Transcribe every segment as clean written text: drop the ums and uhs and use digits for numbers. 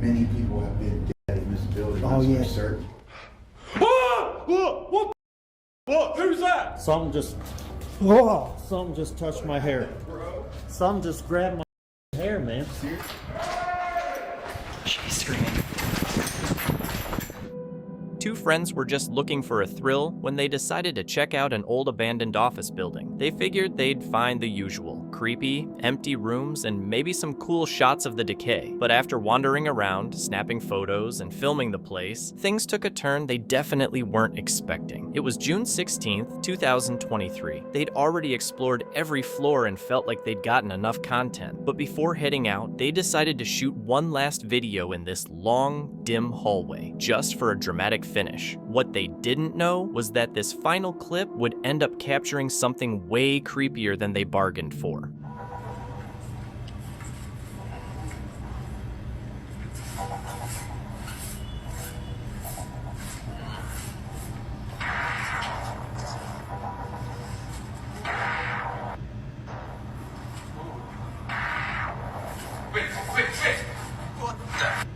Many people have been dead in this building. Oh, yeah. Certain. What? Who's that? Something just touched my hair. Something just grabbed my hair, man. She's screaming. Two friends were just looking for a thrill when they decided to check out an old abandoned office building. They figured they'd find the usual: creepy, empty rooms, and maybe some cool shots of the decay. But after wandering around, snapping photos, and filming the place, things took a turn they definitely weren't expecting. It was June 16th, 2023. They'd already explored every floor and felt like they'd gotten enough content. But before heading out, they decided to shoot one last video in this long, dim hallway, just for a dramatic finish. What they didn't know was that this final clip would end up capturing something way creepier than they bargained for. Wait. What the?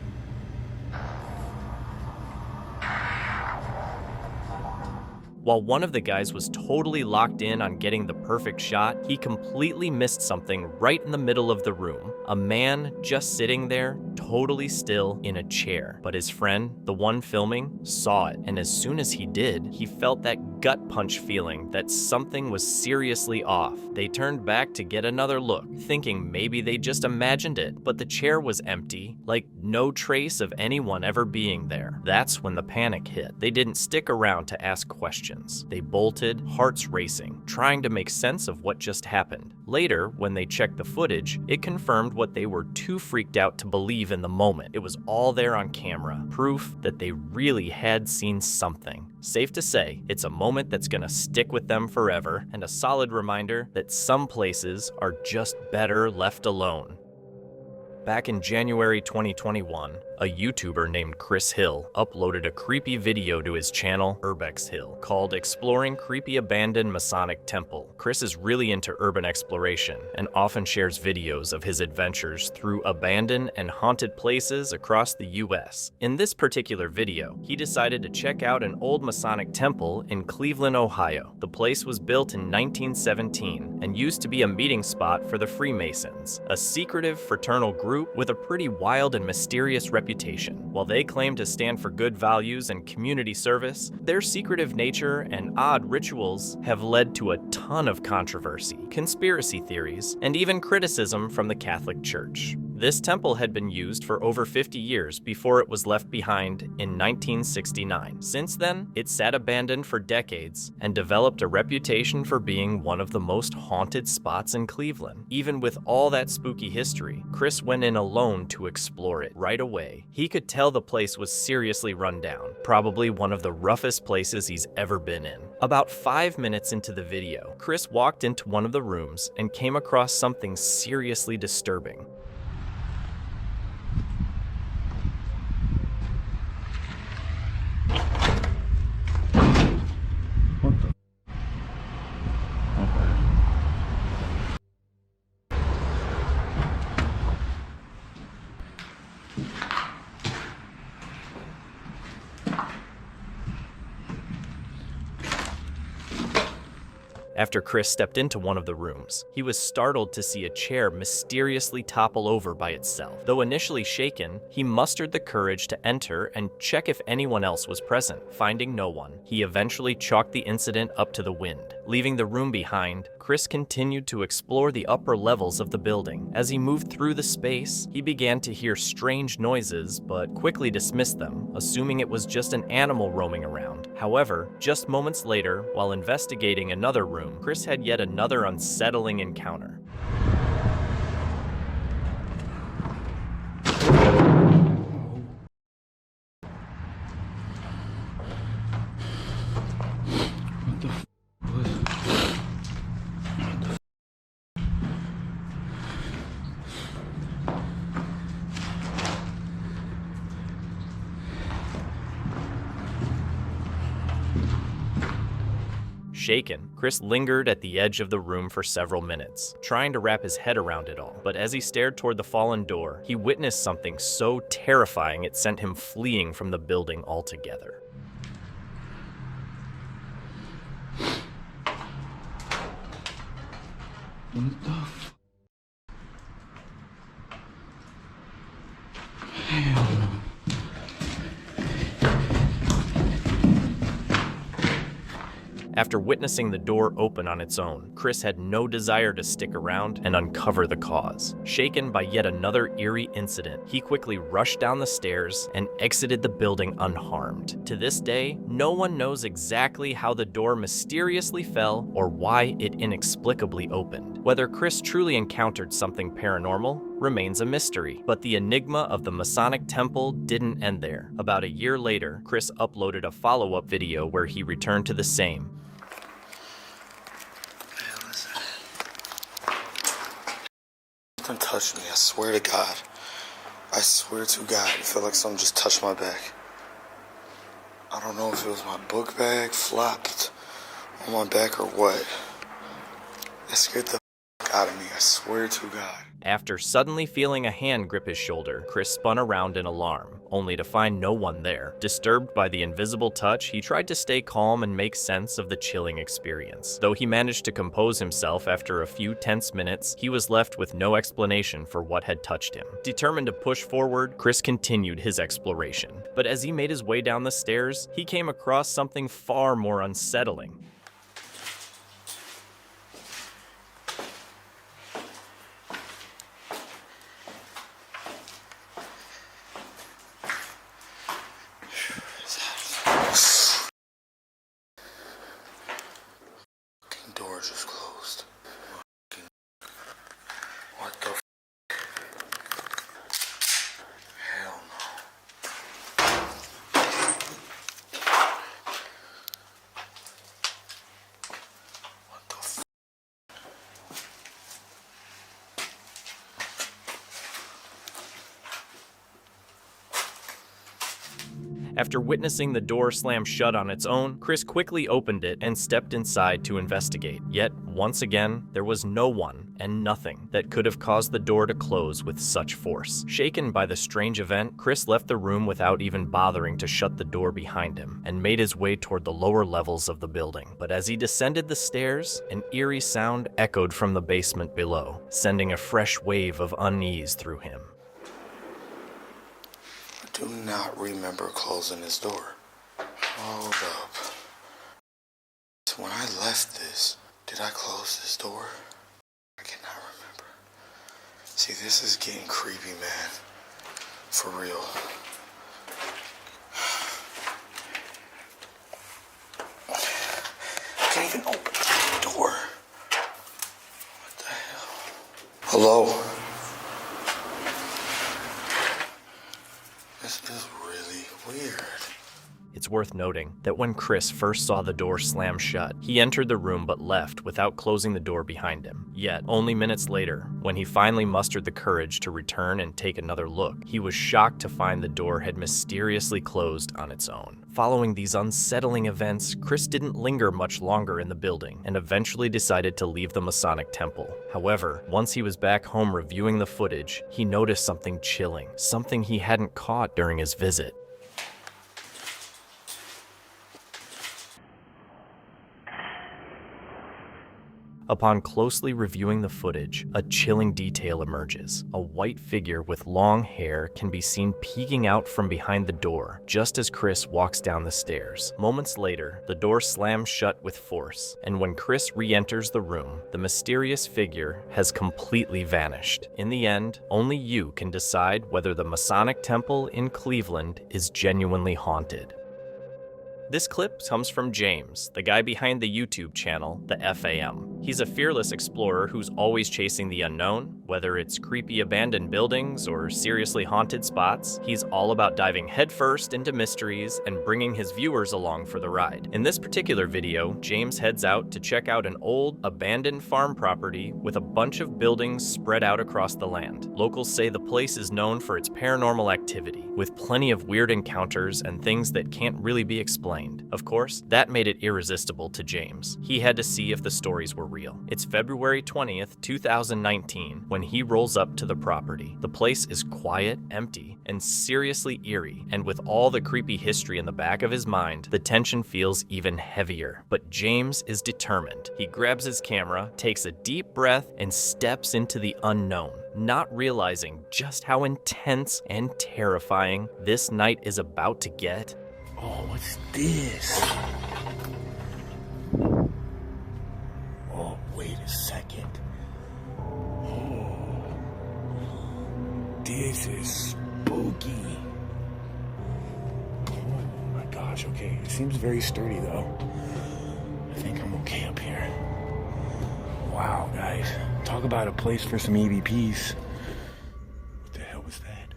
While one of the guys was totally locked in on getting the perfect shot, he completely missed something right in the middle of the room. A man just sitting there, totally still, in a chair. But his friend, the one filming, saw it, and as soon as he did, he felt that gut punch feeling that something was seriously off. They turned back to get another look, thinking maybe they just imagined it, but the chair was empty, like no trace of anyone ever being there. That's when the panic hit. They didn't stick around to ask questions. They bolted, hearts racing, trying to make sense of what just happened. Later, when they checked the footage, it confirmed what they were too freaked out to believe in the moment. It was all there on camera, proof that they really had seen something. Safe to say, it's a moment that's gonna stick with them forever, and a solid reminder that some places are just better left alone. Back in January 2021, a YouTuber named Chris Hill uploaded a creepy video to his channel, urbexhill, called Exploring Creepy Abandoned Masonic Temple. Chris is really into urban exploration and often shares videos of his adventures through abandoned and haunted places across the US. In this particular video, he decided to check out an old Masonic temple in Cleveland, Ohio. The place was built in 1917 and used to be a meeting spot for the Freemasons, a secretive fraternal group with a pretty wild and mysterious reputation. While they claim to stand for good values and community service, their secretive nature and odd rituals have led to a ton of controversy, conspiracy theories, and even criticism from the Catholic Church. This temple had been used for over 50 years before it was left behind in 1969. Since then, it sat abandoned for decades and developed a reputation for being one of the most haunted spots in Cleveland. Even with all that spooky history, Chris went in alone to explore it right away. He could tell the place was seriously run down, probably one of the roughest places he's ever been in. About 5 minutes into the video, Chris walked into one of the rooms and came across something seriously disturbing. After Chris stepped into one of the rooms, he was startled to see a chair mysteriously topple over by itself. Though initially shaken, he mustered the courage to enter and check if anyone else was present. Finding no one, he eventually chalked the incident up to the wind. Leaving the room behind, Chris continued to explore the upper levels of the building. As he moved through the space, he began to hear strange noises, but quickly dismissed them, assuming it was just an animal roaming around. However, just moments later, while investigating another room, Chris had yet another unsettling encounter. Shaken, Chris lingered at the edge of the room for several minutes, trying to wrap his head around it all. But as he stared toward the fallen door, he witnessed something so terrifying it sent him fleeing from the building altogether. What the f? Hell no. After witnessing the door open on its own, Chris had no desire to stick around and uncover the cause. Shaken by yet another eerie incident, he quickly rushed down the stairs and exited the building unharmed. To this day, no one knows exactly how the door mysteriously fell or why it inexplicably opened. Whether Chris truly encountered something paranormal remains a mystery, but the enigma of the Masonic Temple didn't end there. About a year later, Chris uploaded a follow-up video where he returned to the same. Something touched me, I swear to God. I swear to God, I feel like something just touched my back. I don't know if it was my book bag flopped on my back or what. It scared the out of me, I swear to God. After suddenly feeling a hand grip his shoulder, Chris spun around in alarm, only to find no one there. Disturbed by the invisible touch, he tried to stay calm and make sense of the chilling experience. Though he managed to compose himself after a few tense minutes, he was left with no explanation for what had touched him. Determined to push forward, Chris continued his exploration. But as he made his way down the stairs, he came across something far more unsettling. Door just closed. What the f? Hell no. What the f? After witnessing the door slam shut on its own, Chris quickly opened it and stepped inside to investigate. Yet, once again, there was no one and nothing that could have caused the door to close with such force. Shaken by the strange event, Chris left the room without even bothering to shut the door behind him and made his way toward the lower levels of the building. But as he descended the stairs, an eerie sound echoed from the basement below, sending a fresh wave of unease through him. I do not remember closing this door. Hold up. When I left this, did I close this door? I cannot remember. See, this is getting creepy, man. For real. I can't even open the door. What the hell? Hello? This is really weird. It's worth noting that when Chris first saw the door slam shut, he entered the room but left without closing the door behind him. Yet, only minutes later, when he finally mustered the courage to return and take another look, he was shocked to find the door had mysteriously closed on its own. Following these unsettling events, Chris didn't linger much longer in the building and eventually decided to leave the Masonic Temple. However, once he was back home reviewing the footage, he noticed something chilling, something he hadn't caught during his visit. Upon closely reviewing the footage, a chilling detail emerges. A white figure with long hair can be seen peeking out from behind the door, just as Chris walks down the stairs. Moments later, the door slams shut with force, and when Chris re-enters the room, the mysterious figure has completely vanished. In the end, only you can decide whether the Masonic Temple in Cleveland is genuinely haunted. This clip comes from James, the guy behind the YouTube channel, the FAM. He's a fearless explorer who's always chasing the unknown, whether it's creepy abandoned buildings or seriously haunted spots. He's all about diving headfirst into mysteries and bringing his viewers along for the ride. In this particular video, James heads out to check out an old, abandoned farm property with a bunch of buildings spread out across the land. Locals say the place is known for its paranormal activity, with plenty of weird encounters and things that can't really be explained. Of course, that made it irresistible to James. He had to see if the stories were real. It's February 20th, 2019, when he rolls up to the property. The place is quiet, empty, and seriously eerie, and with all the creepy history in the back of his mind, the tension feels even heavier. But James is determined. He grabs his camera, takes a deep breath, and steps into the unknown, not realizing just how intense and terrifying this night is about to get. Oh, what's this? Oh, wait a second. Oh, this is spooky. Oh my gosh, okay. It seems very sturdy though. I think I'm okay up here. Wow, guys. Talk about a place for some EVPs. What the hell was that?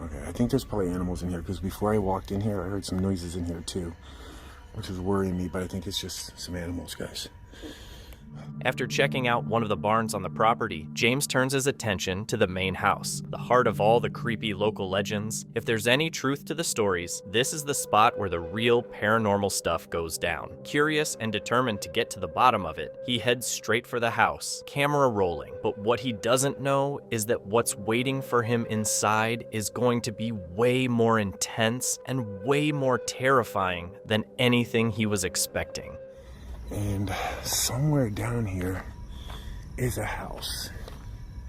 Okay, I think there's probably animals in here because before I walked in here, I heard some noises in here too, which is worrying me, but I think it's just some animals, guys. After checking out one of the barns on the property, James turns his attention to the main house, the heart of all the creepy local legends. If there's any truth to the stories, this is the spot where the real paranormal stuff goes down. Curious and determined to get to the bottom of it, he heads straight for the house, camera rolling. But what he doesn't know is that what's waiting for him inside is going to be way more intense and way more terrifying than anything he was expecting. And somewhere down here is a house.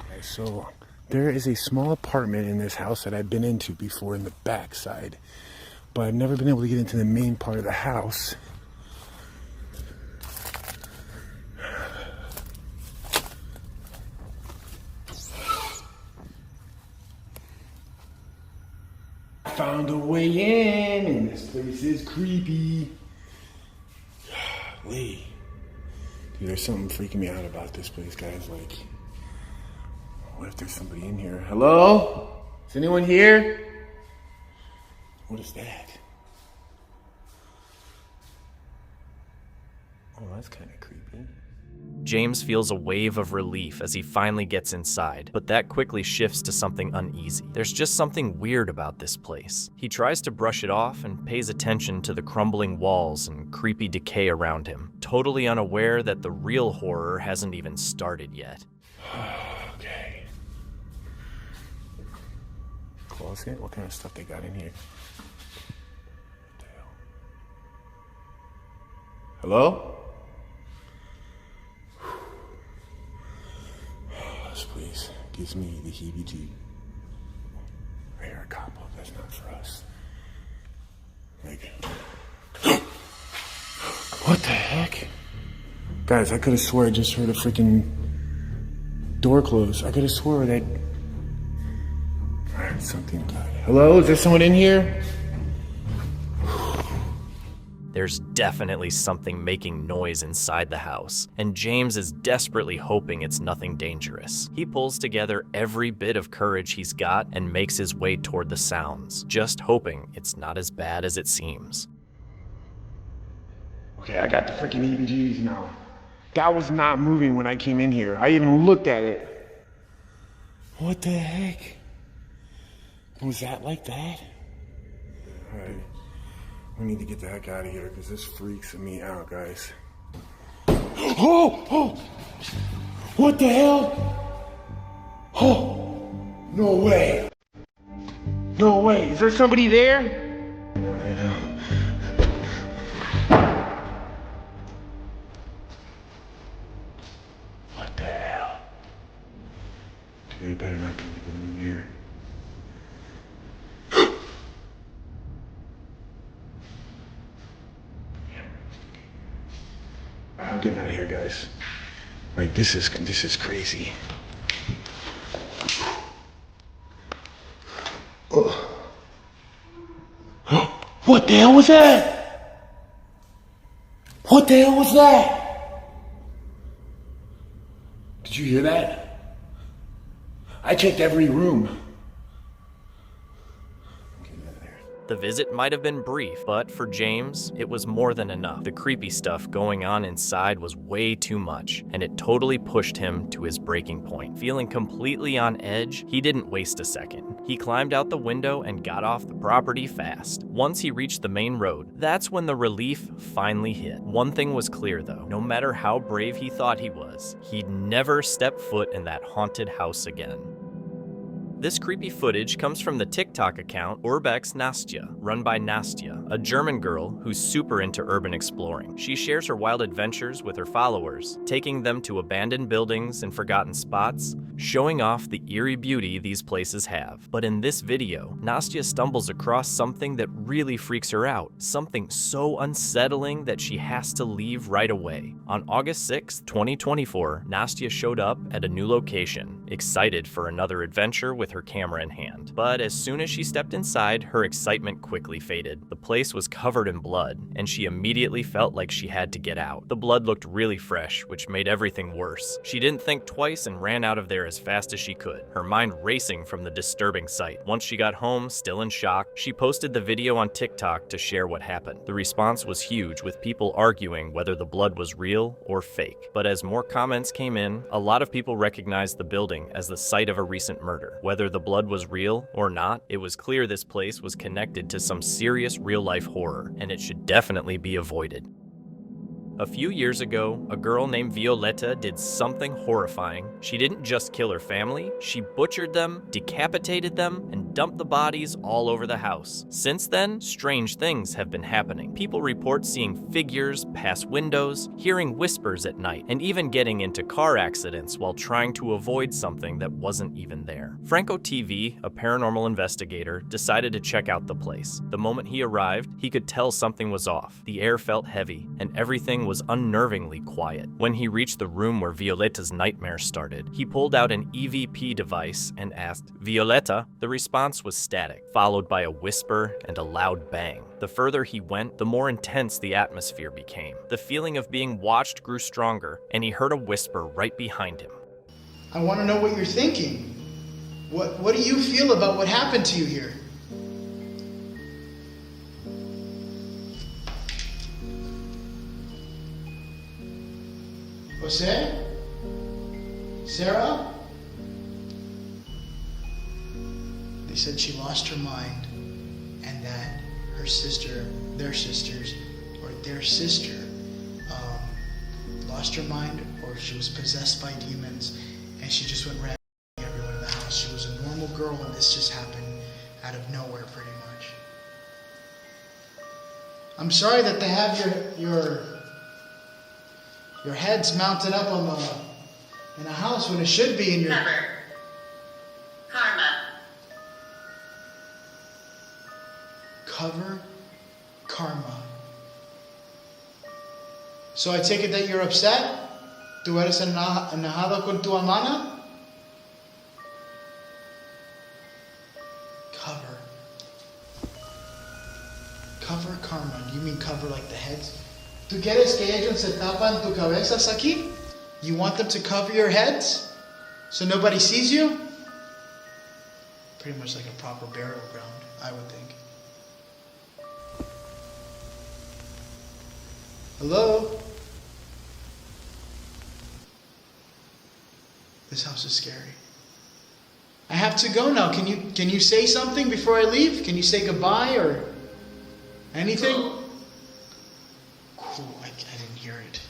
Okay, so there is a small apartment in this house that I've been into before in the backside, but I've never been able to get into the main part of the house. Found a way in, and this place is creepy. Lee. Dude, there's something freaking me out about this place, guys. Like, what if there's somebody in here? Hello? Is anyone here? What is that? Oh, that's kind of creepy. James feels a wave of relief as he finally gets inside, but that quickly shifts to something uneasy. There's just something weird about this place. He tries to brush it off and pays attention to the crumbling walls and creepy decay around him, totally unaware that the real horror hasn't even started yet. Okay. Closet? What kind of stuff they got in here? What the hell? Hello? Please, gives me the heebie-jeeb. Right here, a cop up. That's not for us. Like, what the heck? Guys, I could have swore I just heard a freaking door close. I could have swore that. I heard something. Hello, is there someone in here? There's definitely something making noise inside the house, and James is desperately hoping it's nothing dangerous. He pulls together every bit of courage he's got and makes his way toward the sounds, just hoping it's not as bad as it seems. Okay, I got the freaking EBGs now. That was not moving when I came in here. I even looked at it. What the heck? Was that like that? All right. We need to get the heck out of here because this freaks me out, guys. Oh! What the hell? Oh! No way! No way! Is there somebody there? What the hell? Dude, you better not be in here. I'm getting out of here, guys. Like, this is crazy. Oh. What the hell was that? What? What the hell was that? Did you hear that? I checked every room. The visit might have been brief, but for James, it was more than enough. The creepy stuff going on inside was way too much, and it totally pushed him to his breaking point. Feeling completely on edge, he didn't waste a second. He climbed out the window and got off the property fast. Once he reached the main road, that's when the relief finally hit. One thing was clear though, no matter how brave he thought he was, he'd never step foot in that haunted house again. This creepy footage comes from the TikTok account urbexnastja, run by Nastya, a German girl who's super into urban exploring. She shares her wild adventures with her followers, taking them to abandoned buildings and forgotten spots, showing off the eerie beauty these places have. But in this video, Nastya stumbles across something that really freaks her out, something so unsettling that she has to leave right away. On August 6, 2024, Nastya showed up at a new location, excited for another adventure with her camera in hand. But as soon as she stepped inside, her excitement quickly faded. The place was covered in blood, and she immediately felt like she had to get out. The blood looked really fresh, which made everything worse. She didn't think twice and ran out of there as fast as she could, her mind racing from the disturbing sight. Once she got home, still in shock, she posted the video on TikTok to share what happened. The response was huge, with people arguing whether the blood was real or fake. But as more comments came in, a lot of people recognized the building as the site of a recent murder. Whether the blood was real or not, it was clear this place was connected to some serious real-life horror, and it should definitely be avoided. A few years ago, a girl named Violetta did something horrifying. She didn't just kill her family, she butchered them, decapitated them, and dumped the bodies all over the house. Since then, strange things have been happening. People report seeing figures pass windows, hearing whispers at night, and even getting into car accidents while trying to avoid something that wasn't even there. Franco TV, a paranormal investigator, decided to check out the place. The moment he arrived, he could tell something was off. The air felt heavy, and everything was unnervingly quiet. When he reached the room where Violetta's nightmare started, he pulled out an EVP device and asked, "Violetta?" The response was static, followed by a whisper and a loud bang. The further he went, the more intense the atmosphere became. The feeling of being watched grew stronger, and he heard a whisper right behind him. I want to know what you're thinking. What do you feel about what happened to you here? Jose? Sarah? They said she lost her mind and that her sister, their sister, lost her mind, or she was possessed by demons and she just went ravaging everyone in the house. She was a normal girl and this just happened out of nowhere pretty much. I'm sorry that they have your head's mounted up in a house when it should be in your... Cover. Karma. Cover karma. So I take it that you're upset? ¿Tú eres enojado con tu hermana? Cover. Cover karma. You mean cover like the heads? ¿Tú quieres que ellos se tapan tu cabezas aquí? You want them to cover your heads so nobody sees you? Pretty much like a proper burial ground, I would think. Hello? This house is scary. I have to go now. Can you say something before I leave? Can you say goodbye or anything? Cool. I didn't hear it.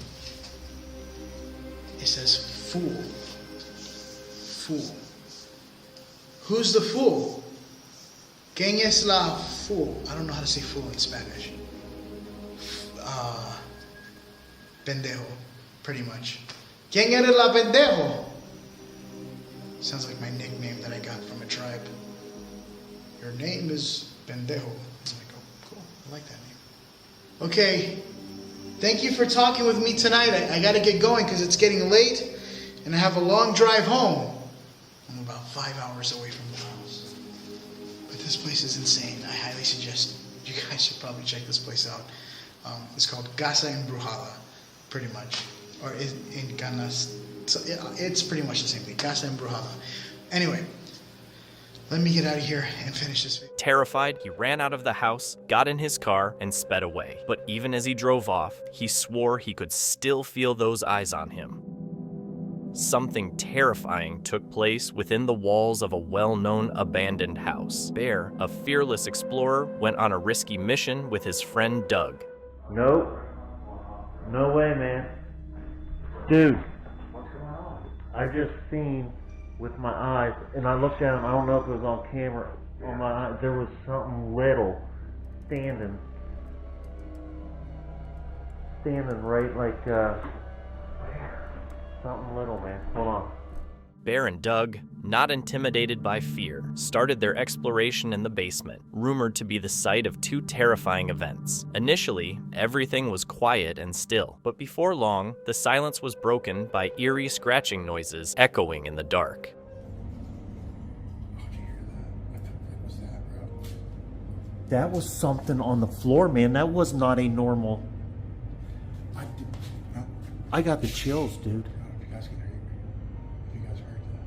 It says fool. Fool. Who's the fool? ¿Quién es la fool? I don't know how to say fool in Spanish. Pendejo, pretty much. ¿Quién eres la pendejo? Sounds like my nickname that I got from a tribe. Your name is Pendejo. I'm like, oh, cool. I like that name. Okay. Thank you for talking with me tonight. I got to get going because it's getting late and I have a long drive home. I'm about 5 hours away from the house. But this place is insane. I highly suggest you guys should probably check this place out. It's called Casa Embrujada, pretty much. Or in Canas, so it's pretty much the same thing. Casa Embrujada. Anyway, let me get out of here and finish this video. Terrified, he ran out of the house, got in his car, and sped away. But even as he drove off, he swore he could still feel those eyes on him. Something terrifying took place within the walls of a well-known abandoned house. Bear, a fearless explorer, went on a risky mission with his friend Doug. Nope. No way, man. Dude, I just seen with my eyes, and I looked at him, I don't know if it was on camera, on my eye, there was something little standing right like, something little, man. Hold on. Bear and Doug, not intimidated by fear, started their exploration in the basement, rumored to be the site of two terrifying events. Initially, everything was quiet and still, but before long, the silence was broken by eerie scratching noises echoing in the dark. How'd you hear that? What the frick was that, bro? That was something on the floor, man. That was not a normal. Huh? I got the chills, dude. I don't know if you guys can hear me. If you guys heard that.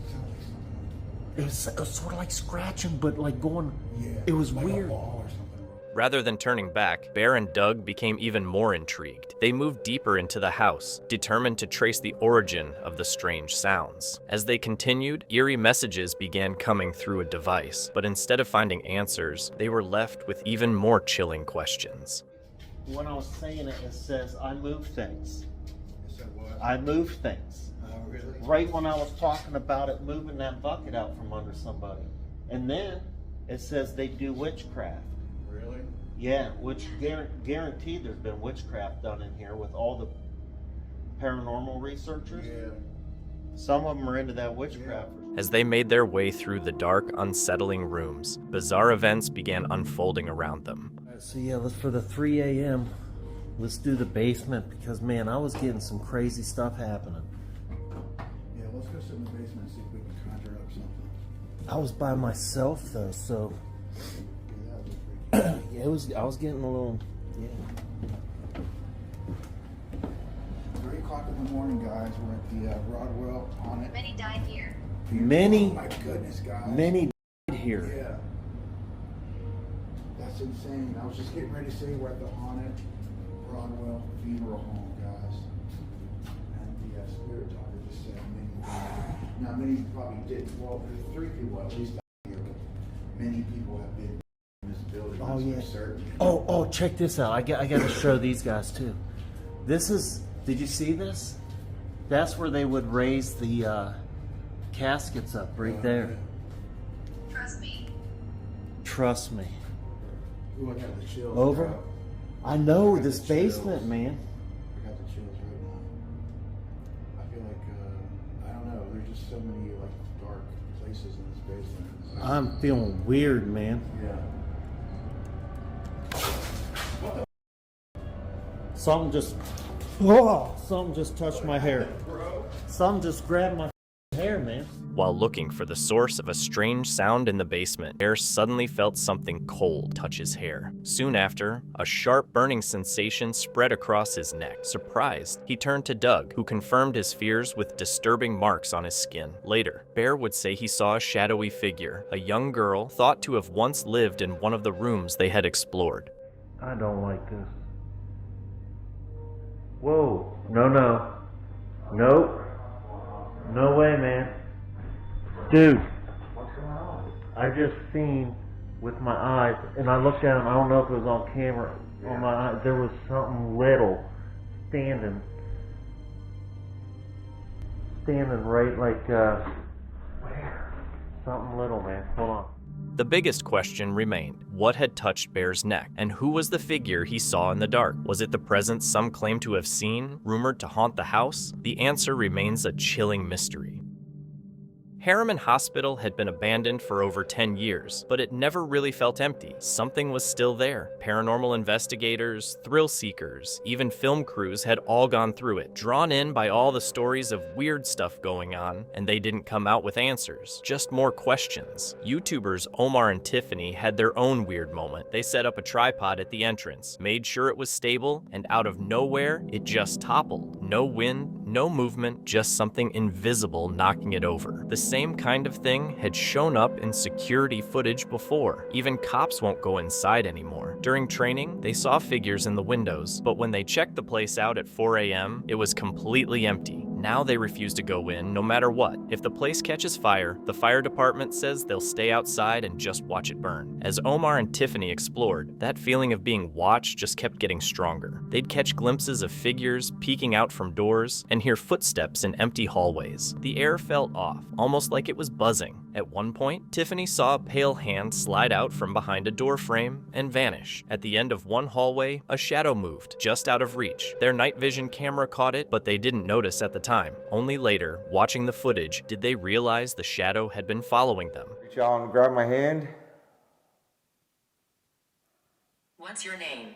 It sounded like something. It was sort of like scratching, but like going. Yeah. It was like weird. A ball or something. Rather than turning back, Bear and Doug became even more intrigued. They moved deeper into the house, determined to trace the origin of the strange sounds. As they continued, eerie messages began coming through a device, but instead of finding answers, they were left with even more chilling questions. When I was saying it, it says, I move things. You said what? I move things. Oh, really? Right when I was talking about it, moving that bucket out from under somebody. And then it says they do witchcraft. Really? Yeah, which guaranteed there's been witchcraft done in here with all the paranormal researchers. Yeah. Some of them are into that witchcraft. As they made their way through the dark, unsettling rooms, bizarre events began unfolding around them. So yeah, for the 3 a.m., let's do the basement because, man, I was getting some crazy stuff happening. Yeah, let's go sit in the basement and see if we can conjure up something. I was by myself though, so Yeah, that was pretty yeah, I was getting a little, yeah. 3 o'clock in the morning, guys. We're at the Rodwell on it. Many died here. Many, Oh my goodness, guys. many died here. Yeah. That's insane. I was just getting ready to say we're at the haunted Rodwell Funeral Home, guys. And the spirit talker just said many died. Now, many probably didn't. Well, there's 3 people at least died here, but many people have been in this building. Oh, that's yeah. for certain. Oh, check this out. I got to show these guys too. This is, did you see this? That's where they would raise the caskets up right there. Trust me. Trust me. Ooh, I got the chills. Over? bro. I know I got this the chills. basement, man. I got the chills right now. I feel like, I don't know, there's just so many like dark places in this basement. I'm feeling weird, man. Yeah. Something just touched my hair. Something just grabbed my hair, man. While looking for the source of a strange sound in the basement, Bear suddenly felt something cold touch his hair. Soon after, a sharp burning sensation spread across his neck. Surprised, he turned to Doug, who confirmed his fears with disturbing marks on his skin. Later, Bear would say he saw a shadowy figure, a young girl thought to have once lived in one of the rooms they had explored. I don't like this. Whoa. No. Nope. No way, man. Dude. I just seen with my eyes, and I looked at him, I don't know if it was on camera, on my eye, there was something little standing right like, something little, man. Hold on. The biggest question remained, what had touched Bear's neck, and who was the figure he saw in the dark? Was it the presence some claim to have seen, rumored to haunt the house? The answer remains a chilling mystery. Harriman Hospital had been abandoned for over 10 years, but it never really felt empty. Something was still there. Paranormal investigators, thrill seekers, even film crews had all gone through it, drawn in by all the stories of weird stuff going on, and they didn't come out with answers, just more questions. YouTubers Omar and Tiffany had their own weird moment. They set up a tripod at the entrance, made sure it was stable, and out of nowhere, it just toppled. No wind, no movement, just something invisible knocking it over. The same kind of thing had shown up in security footage before. Even cops won't go inside anymore. During training, they saw figures in the windows, but when they checked the place out at 4 a.m., it was completely empty. Now they refuse to go in no matter what. If the place catches fire, the fire department says they'll stay outside and just watch it burn. As Omar and Tiffany explored, that feeling of being watched just kept getting stronger. They'd catch glimpses of figures peeking out from doors and hear footsteps in empty hallways. The air felt off, almost like it was buzzing. At one point, Tiffany saw a pale hand slide out from behind a door frame and vanish. At the end of one hallway, a shadow moved, just out of reach. Their night vision camera caught it, but they didn't notice at the time. Only later, watching the footage, did they realize the shadow had been following them. Reach out and grab my hand. What's your name?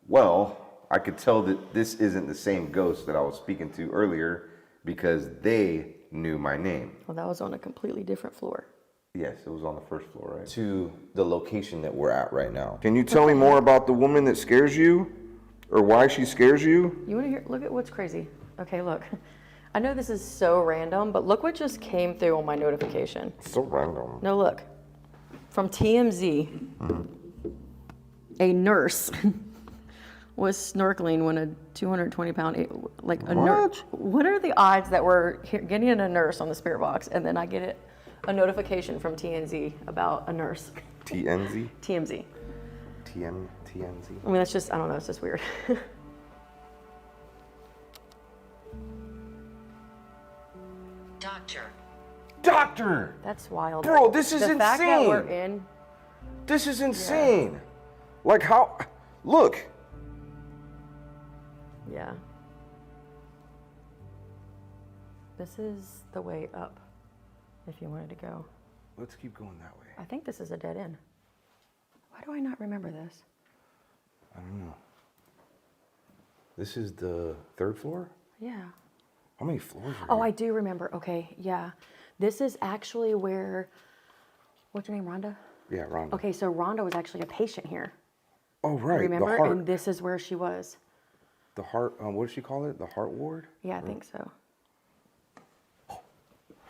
Well, I could tell that this isn't the same ghost that I was speaking to earlier because they knew my name. Well, that was on a completely different floor. Yes, it was on the first floor, right? To the location that we're at right now. Can you tell me more about the woman that scares you? Or why she scares you? You want to hear? Look at what's crazy. Okay, look. I know this is so random, but look what just came through on my notification. So random. No, look. From TMZ, a nurse was snorkeling when a 220-pound, like a nurse. What are the odds that we're getting a nurse on the spirit box, and then I get a notification from TMZ about a nurse? TNZ? TMZ. TNZ? I mean, that's just, I don't know, it's just weird. Doctor! That's wild. Bro, this is the insane. Fact that we're in. This is insane. Yeah. Like how, look. Yeah. This is the way up, if you wanted to go. Let's keep going that way. I think this is a dead end. Why do I not remember this? I don't know. This is the third floor? Yeah. How many floors are Oh, here? I do remember. Okay, yeah. This is actually where, what's your name, Rhonda? Yeah, Rhonda. Okay, so Rhonda was actually a patient here. Oh, right. Remember? The heart. And this is where she was. The heart, what does she call it? The heart ward? Yeah, I think so. Oh.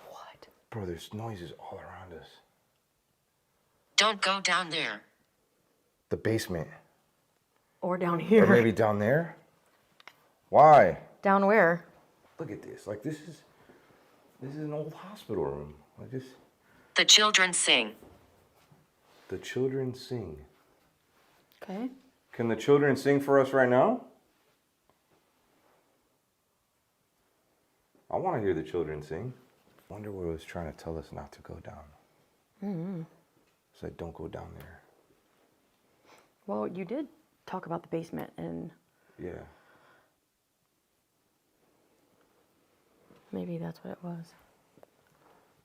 What? Bro, there's noises all around us. Don't go down there. The basement. Or down here. Or maybe down there? Why? Down where? Look at this. Like, this is an old hospital room. Like this. The children sing. The children sing. Okay. Can the children sing for us right now? I want to hear the children sing. Wonder what it was trying to tell us not to go down. Mm-hmm. Said don't go down there. Well, you did talk about the basement and Yeah. maybe that's what it was.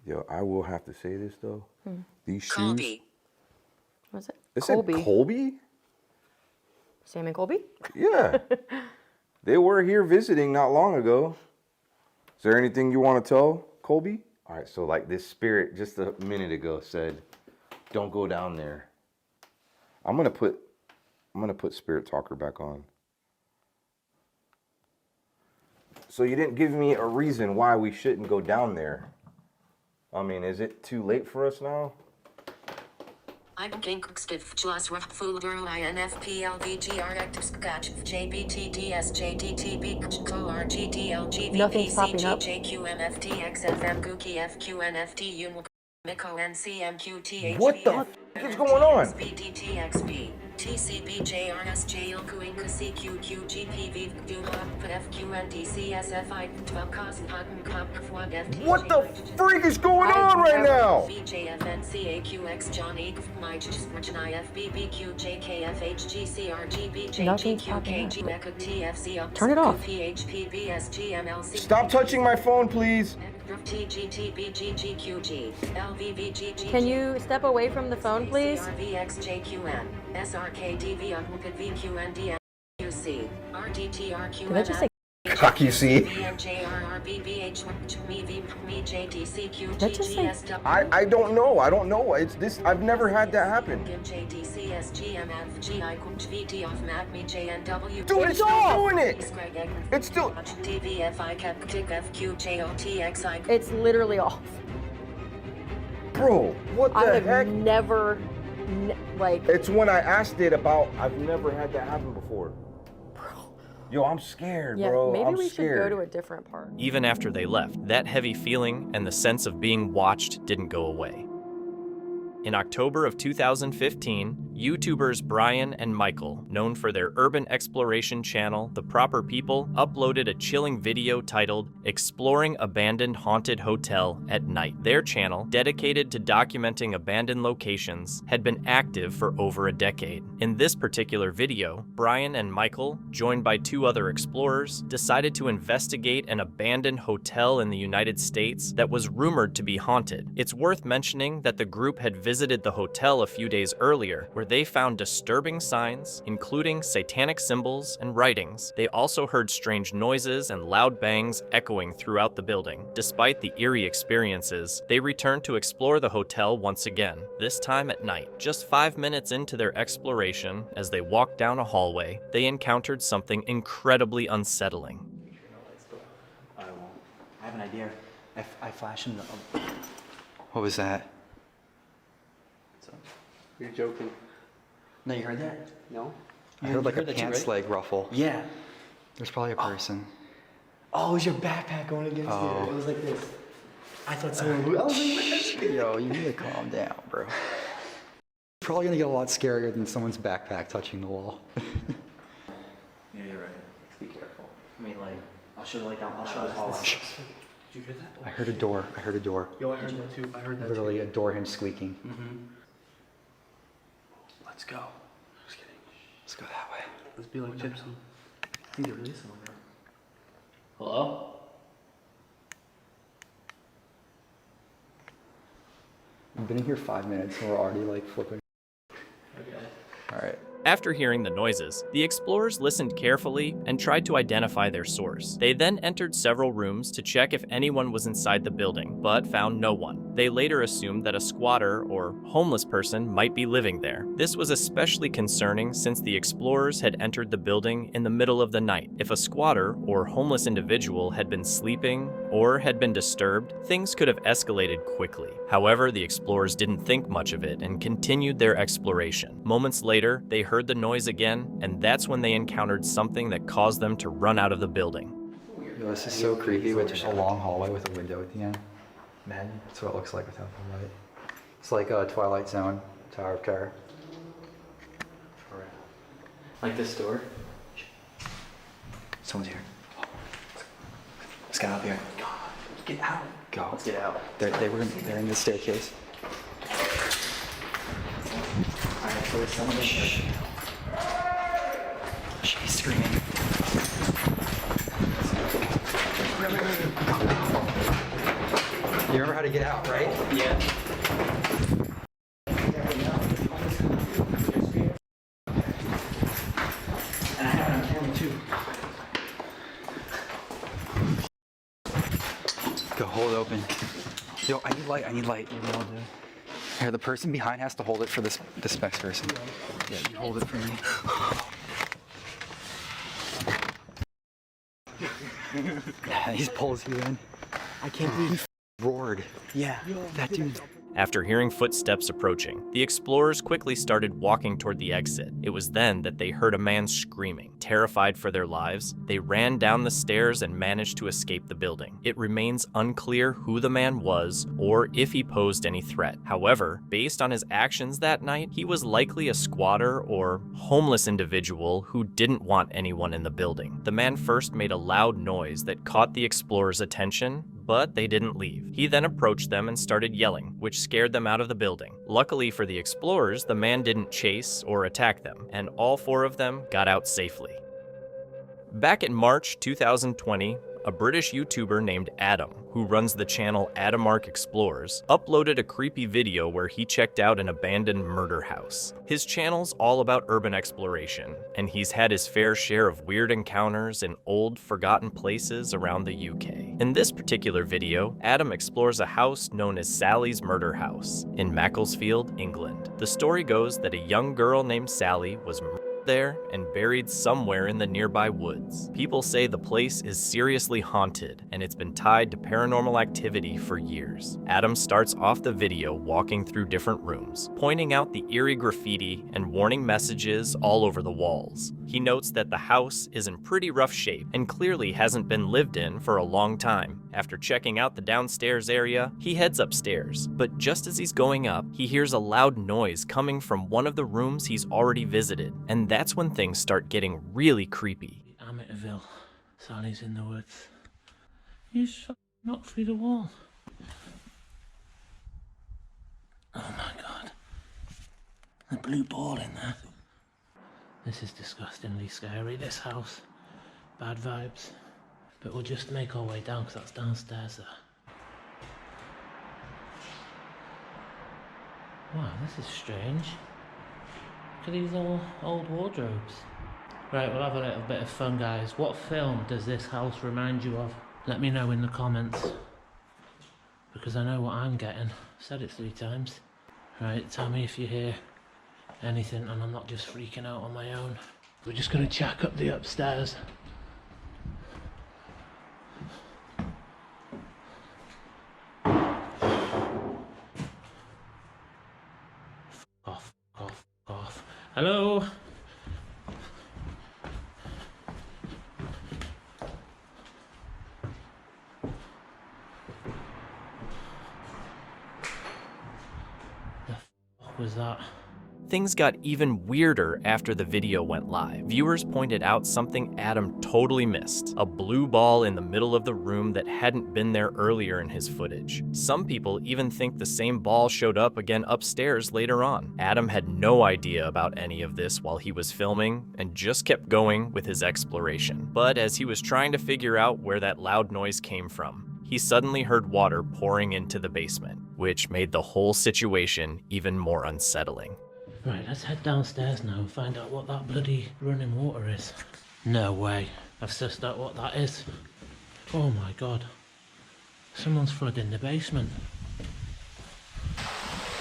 Yo, I will have to say this though. These shoes. Colby. Was it? It Colby. said Colby? Sam and Colby? Yeah. They were here visiting not long ago. Is there anything you want to tell Colby? All right, so like this spirit just a minute ago said, don't go down there. I'm gonna put Spirit Talker back on. So you didn't give me a reason why we shouldn't go down there. I mean, is it too late for us now? I'm Kinkstiff Plus Rough Fulguru INFPLVGR Active Scotch JBTDSJDTB CORGDLGVPCGJQMFTXFM Gookie FQNFT Unwak Miko NCMQTH. What the f is going on? BDTXB. TCBJRSJL Kuinka CQQGPV Duma FQNDCSFI What the freak is going on right now? VJFNCAQX Johnny Nothing's popping up. JKFHGCRGBJKFHGCRGBJKFC Turn it off. Stop touching my phone, please. Can you step away from the phone, please? Did I just say Cock, you see? Did I just say I don't know. I don't know. It's this. I've never had that happen. Dude, it's still doing it. It's still. it's literally off? Bro, what the I have heck? never, like, It's when I asked it about. I've never had that happen before. Yo, I'm scared, yeah, bro. maybe I'm we scared. should go to a different part. Even after they left, that heavy feeling and the sense of being watched didn't go away. In October of 2015, YouTubers Brian and Michael, known for their urban exploration channel, The Proper People, uploaded a chilling video titled Exploring Abandoned Haunted Hotel at Night. Their channel, dedicated to documenting abandoned locations, had been active for over a decade. In this particular video, Brian and Michael, joined by 2 other explorers, decided to investigate an abandoned hotel in the United States that was rumored to be haunted. It's worth mentioning that the group had visited the hotel a few days earlier, where they found disturbing signs, including satanic symbols and writings. They also heard strange noises and loud bangs echoing throughout the building. Despite the eerie experiences, they returned to explore the hotel once again, this time at night. Just 5 minutes into their exploration, as they walked down a hallway, they encountered something incredibly unsettling. I have an idea. I flash in the... What was that? You're joking. No, you heard that? No? I heard like a that too, pants right? leg ruffle. Yeah. There's probably a person. Oh, it was your backpack going against Oh. it. It was like this. I thought someone moved. I was like, Yo, you need to calm down, bro. Probably gonna get a lot scarier than someone's backpack touching the wall. yeah, you're right. Be careful. I mean, like, I'll show you like down. I'll show you all. Did you hear that? I heard a door. I heard a door. Yo, I heard that too. I heard that Literally too. a door hinge squeaking. Mm-hmm. Let's go. Just kidding. Let's go that way. Let's be like Gypsum. I think they're releasing one now. Hello? We've been in here 5 minutes and we're already like flipping. Okay. All right. After hearing the noises, the explorers listened carefully and tried to identify their source. They then entered several rooms to check if anyone was inside the building, but found no one. They later assumed that a squatter or homeless person might be living there. This was especially concerning since the explorers had entered the building in the middle of the night. If a squatter or homeless individual had been sleeping or had been disturbed, things could have escalated quickly. However, the explorers didn't think much of it and continued their exploration. Moments later, they heard the noise again, and that's when they encountered something that caused them to run out of the building. Yo, this is so creepy with just a long hallway with a window at the end. Man, that's what it looks like without the light. It's like a Twilight Zone, Tower of Terror. Like this door? Someone's here. Let's get out here. Get out. Go. Let's get out. They're in the staircase. Alright, so there's someone in here. She's screaming. You remember how to get out, right? Yeah. And I have it on camera too. Go, hold it open. Yo, I need light. Here, the person behind has to hold it for this next person. Yeah, you hold it for me. He pulls you in. I can't believe Roared. Yeah. That dude. After hearing footsteps approaching, the explorers quickly started walking toward the exit. It was then that they heard a man screaming. Terrified for their lives, they ran down the stairs and managed to escape the building. It remains unclear who the man was or if he posed any threat. However, based on his actions that night, he was likely a squatter or homeless individual who didn't want anyone in the building. The man first made a loud noise that caught the explorers' attention, but they didn't leave. He then approached them and started yelling, which scared them out of the building. Luckily for the explorers, the man didn't chase or attack them, and all 4 of them got out safely. Back in March 2020, a British YouTuber named Adam, who runs the channel Adamark Explores, uploaded a creepy video where he checked out an abandoned murder house. His channel's all about urban exploration, and he's had his fair share of weird encounters in old, forgotten places around the UK. In this particular video, Adam explores a house known as Sally's Murder House in Macclesfield, England. The story goes that a young girl named Sally was murdered there and buried somewhere in the nearby woods. People say the place is seriously haunted and it's been tied to paranormal activity for years. Adam starts off the video walking through different rooms, pointing out the eerie graffiti and warning messages all over the walls. He notes that the house is in pretty rough shape and clearly hasn't been lived in for a long time. After checking out the downstairs area, he heads upstairs, but just as he's going up, he hears a loud noise coming from one of the rooms he's already visited, and that's when things start getting really creepy. Amityville. Sally's in the woods. You just knocked through the wall. Oh my god. The blue ball in there. This is disgustingly scary, this house. Bad vibes. But we'll just make our way down because that's downstairs there. Wow, this is strange. Look at these old wardrobes. Right, we'll have a little bit of fun, guys. What film does this house remind you of? Let me know in the comments, because I know what I'm getting. I've said it 3 times. Right, tell me if you hear anything and I'm not just freaking out on my own. We're just going to check up the upstairs. Off. Hello? The fuck was that? Things got even weirder after the video went live. Viewers pointed out something Adam totally missed: a blue ball in the middle of the room that hadn't been there earlier in his footage. Some people even think the same ball showed up again upstairs later on. Adam had no idea about any of this while he was filming and just kept going with his exploration. But as he was trying to figure out where that loud noise came from, he suddenly heard water pouring into the basement, which made the whole situation even more unsettling. Right, let's head downstairs now and find out what that bloody running water is. No way. I've sussed out what that is. Oh my god. Someone's flooding the basement.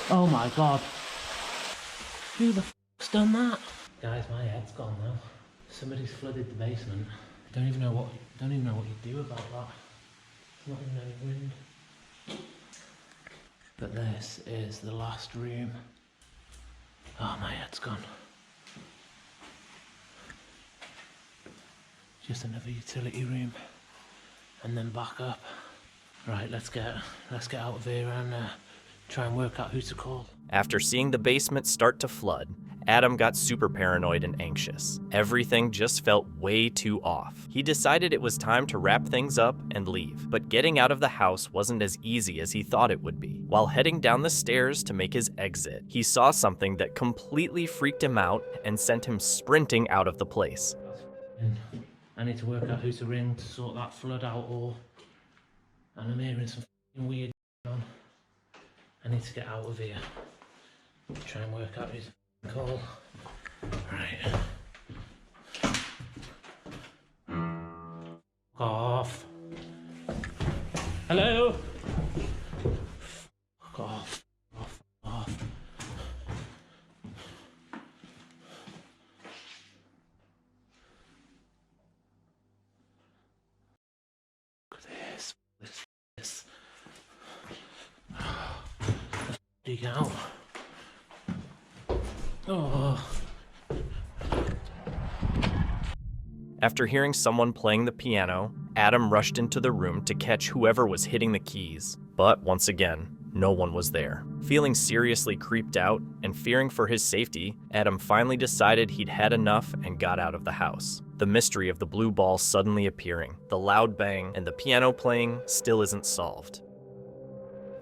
Oh my god. Who the f***'s done that? Guys, my head's gone now. Somebody's flooded the basement. Don't even know what you do about that. There's not even any wind. But this is the last room. Oh, my head's gone. Just another utility room, and then back up. Right, let's get out of here and try and work out who to call. After seeing the basement start to flood, Adam got super paranoid and anxious. Everything just felt way too off. He decided it was time to wrap things up and leave, but getting out of the house wasn't as easy as he thought it would be. While heading down the stairs to make his exit, he saw something that completely freaked him out and sent him sprinting out of the place. I need to work out who to ring to sort that flood out, and I'm hearing some weird on. I need to get out of here. Try and work out who's call. Right. Off. Hello? Fuck off. Off. Look at this. Dig out. Oh. After hearing someone playing the piano, Adam rushed into the room to catch whoever was hitting the keys. But once again, no one was there. Feeling seriously creeped out and fearing for his safety, Adam finally decided he'd had enough and got out of the house. The mystery of the blue ball suddenly appearing, the loud bang, and the piano playing still isn't solved.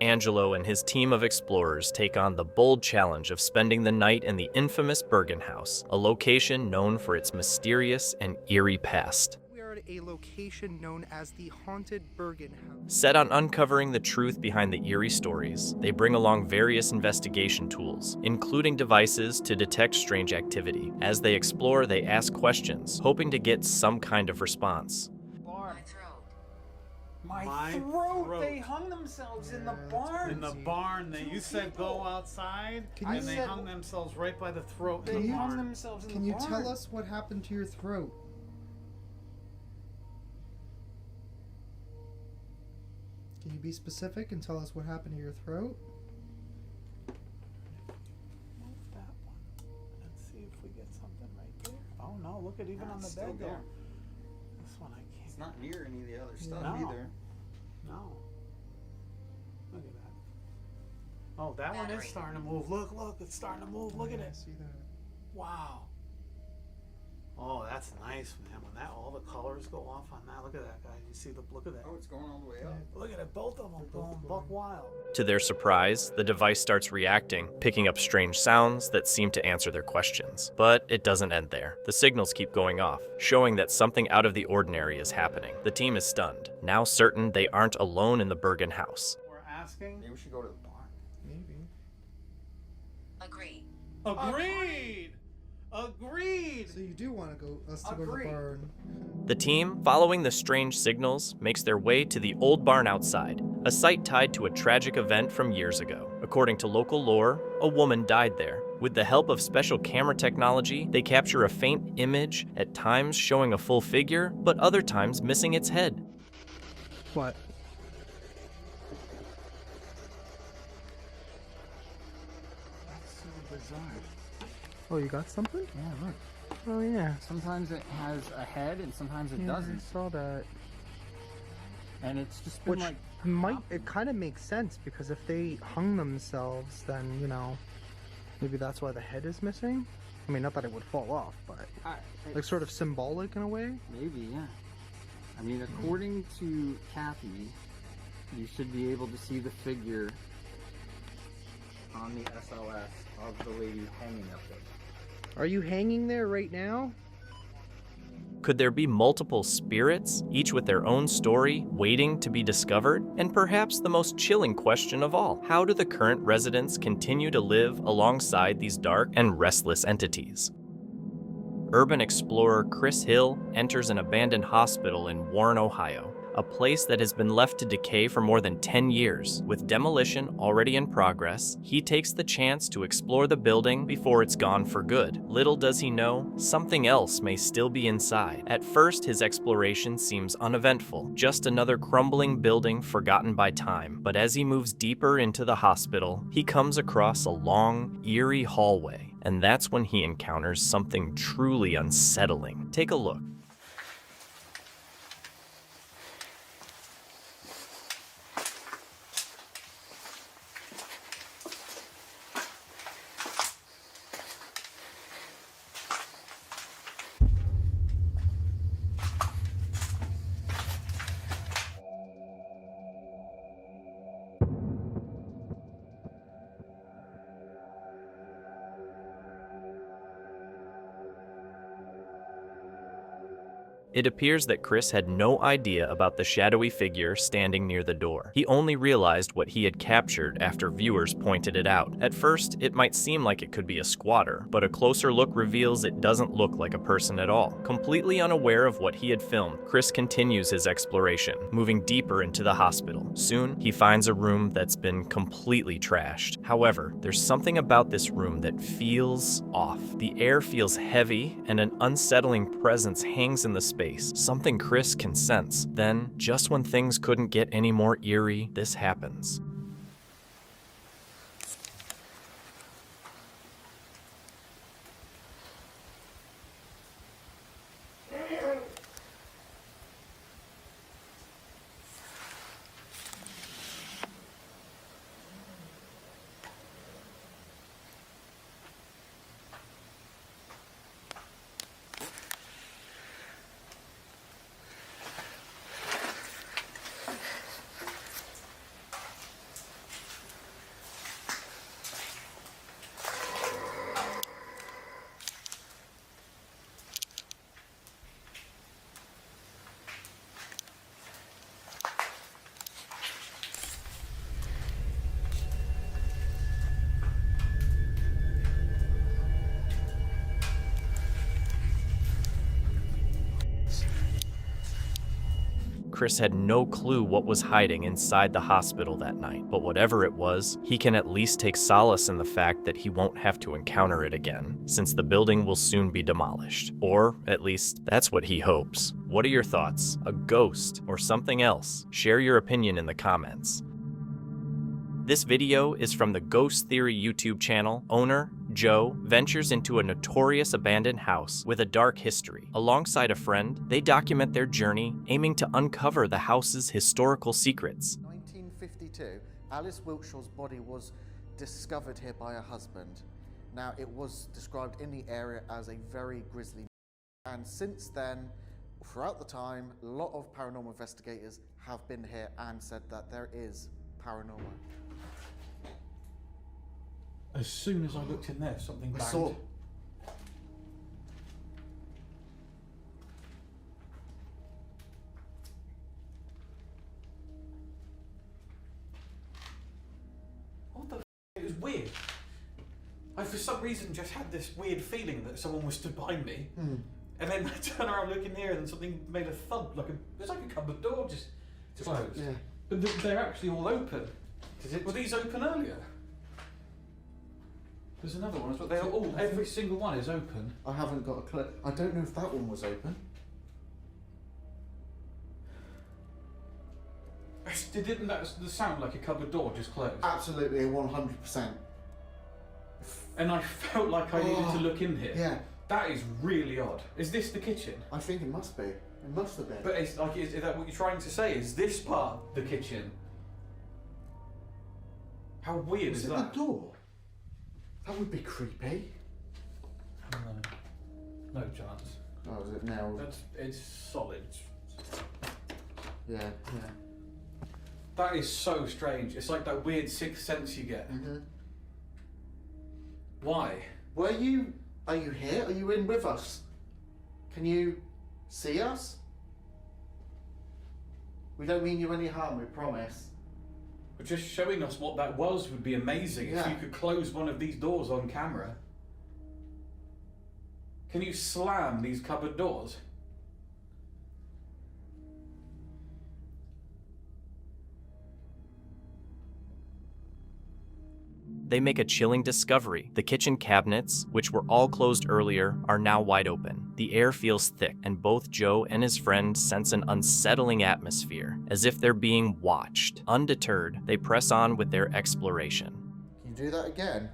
Angelo and his team of explorers take on the bold challenge of spending the night in the infamous Bergen House, a location known for its mysterious and eerie past. We are at a location known as the Haunted Bergen House. Set on uncovering the truth behind the eerie stories, they bring along various investigation tools, including devices to detect strange activity. As they explore, they ask questions, hoping to get some kind of response. My throat. They hung themselves in the barn. In the barn. You said go outside, and they hung themselves right by the throat. They hung themselves in the barn. Can you tell us what happened to your throat? Can you be specific and tell us what happened to your throat? Move that one and see if we get something right there. Oh no! Look at even on the bed there. This one I can't. It's not near any of the other stuff either. No. Look at that. Oh, that one is starting to move. Look, it's starting to move. Look at it. See that? Wow. Oh, that's nice, man. When all the colors go off on that, look at that, guys. You see look at that. Oh, it's going all the way up. Look at it, both of them going buck wild. To their surprise, the device starts reacting, picking up strange sounds that seem to answer their questions. But it doesn't end there. The signals keep going off, showing that something out of the ordinary is happening. The team is stunned, now certain they aren't alone in the Bergen House. We're asking. Maybe we should go to the barn. Maybe. Agreed. Agreed. So you do want to go to the barn. The team, following the strange signals, makes their way to the old barn outside, a site tied to a tragic event from years ago. According to local lore, a woman died there. With the help of special camera technology, they capture a faint image, at times showing a full figure, but other times missing its head. What? That's so bizarre. Oh, you got something? Yeah, look. Oh, yeah. Sometimes it has a head and sometimes it doesn't. I saw that. And it's just been It kind of makes sense because if they hung themselves, then, maybe that's why the head is missing. I mean, not that it would fall off, but like sort of symbolic in a way. Maybe, yeah. I mean, according to Kathy, you should be able to see the figure on the SLS of the lady hanging up there. Are you hanging there right now? Could there be multiple spirits, each with their own story, waiting to be discovered? And perhaps the most chilling question of all, how do the current residents continue to live alongside these dark and restless entities? Urban explorer Chris Hill enters an abandoned hospital in Warren, Ohio, a place that has been left to decay for more than 10 years. With demolition already in progress, he takes the chance to explore the building before it's gone for good. Little does he know, something else may still be inside. At first, his exploration seems uneventful, just another crumbling building forgotten by time. But as he moves deeper into the hospital, he comes across a long, eerie hallway, and that's when he encounters something truly unsettling. Take a look. It appears that Chris had no idea about the shadowy figure standing near the door. He only realized what he had captured after viewers pointed it out. At first, it might seem like it could be a squatter, but a closer look reveals it doesn't look like a person at all. Completely unaware of what he had filmed, Chris continues his exploration, moving deeper into the hospital. Soon, he finds a room that's been completely trashed. However, there's something about this room that feels off. The air feels heavy, and an unsettling presence hangs in the space. Something Chris can sense. Then, just when things couldn't get any more eerie, this happens. Chris had no clue what was hiding inside the hospital that night, but whatever it was, he can at least take solace in the fact that he won't have to encounter it again, since the building will soon be demolished. Or, at least, that's what he hopes. What are your thoughts? A ghost or something else? Share your opinion in the comments. This video is from the Ghost Theory YouTube channel. Owner, Joe, ventures into a notorious abandoned house with a dark history. Alongside a friend, they document their journey, aiming to uncover the house's historical secrets. 1952, Alice Wiltshaw's body was discovered here by her husband. Now, it was described in the area as a very grisly, and since then, throughout the time, a lot of paranormal investigators have been here and said that there is paranormal. As soon as I looked in there, something banged. What the f***? It was weird. I, for some reason, just had this weird feeling that someone was stood behind me. And then I turn around, look in here, and something made a thud, it's like a cupboard door just closed. Yeah. But they're actually all open. Were these open earlier? There's another one as well. They're all, every single one is open. I haven't got a clue. I don't know if that one was open. Didn't that sound like a cupboard door just closed? Absolutely, 100%. And I felt like I needed to look in here. Yeah. That is really odd. Is this the kitchen? I think it must be. It must have been. But it's like, is that what you're trying to say? Is this part the kitchen? How weird is that? The door? That would be creepy. No chance. Oh, is it now? It's solid. Yeah. That is so strange. It's like that weird sixth sense you get. Why? Are you here? Are you in with us? Can you see us? We don't mean you any harm, we promise. But just showing us what that was would be amazing. If you could close one of these doors on camera. Can you slam these cupboard doors? They make a chilling discovery. The kitchen cabinets, which were all closed earlier, are now wide open. The air feels thick, and both Joe and his friend sense an unsettling atmosphere, as if they're being watched. Undeterred, they press on with their exploration. Can you do that again?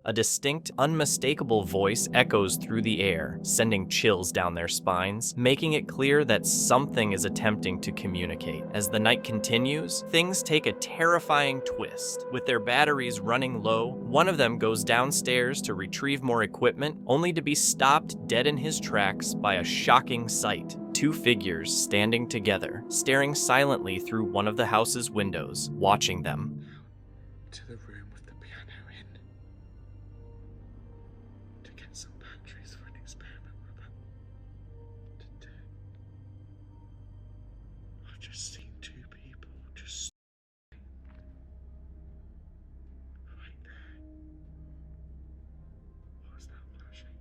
A distinct, unmistakable voice echoes through the air, sending chills down their spines, making it clear that something is attempting to communicate. As the night continues, things take a terrifying twist. With their batteries running low, one of them goes downstairs to retrieve more equipment, only to be stopped dead in his tracks by a shocking sight. Two figures standing together, staring silently through one of the house's windows, watching them. To the room with the piano in. To get some batteries for an experiment we're about to do. I've just seen two people just right there. What was that flashing?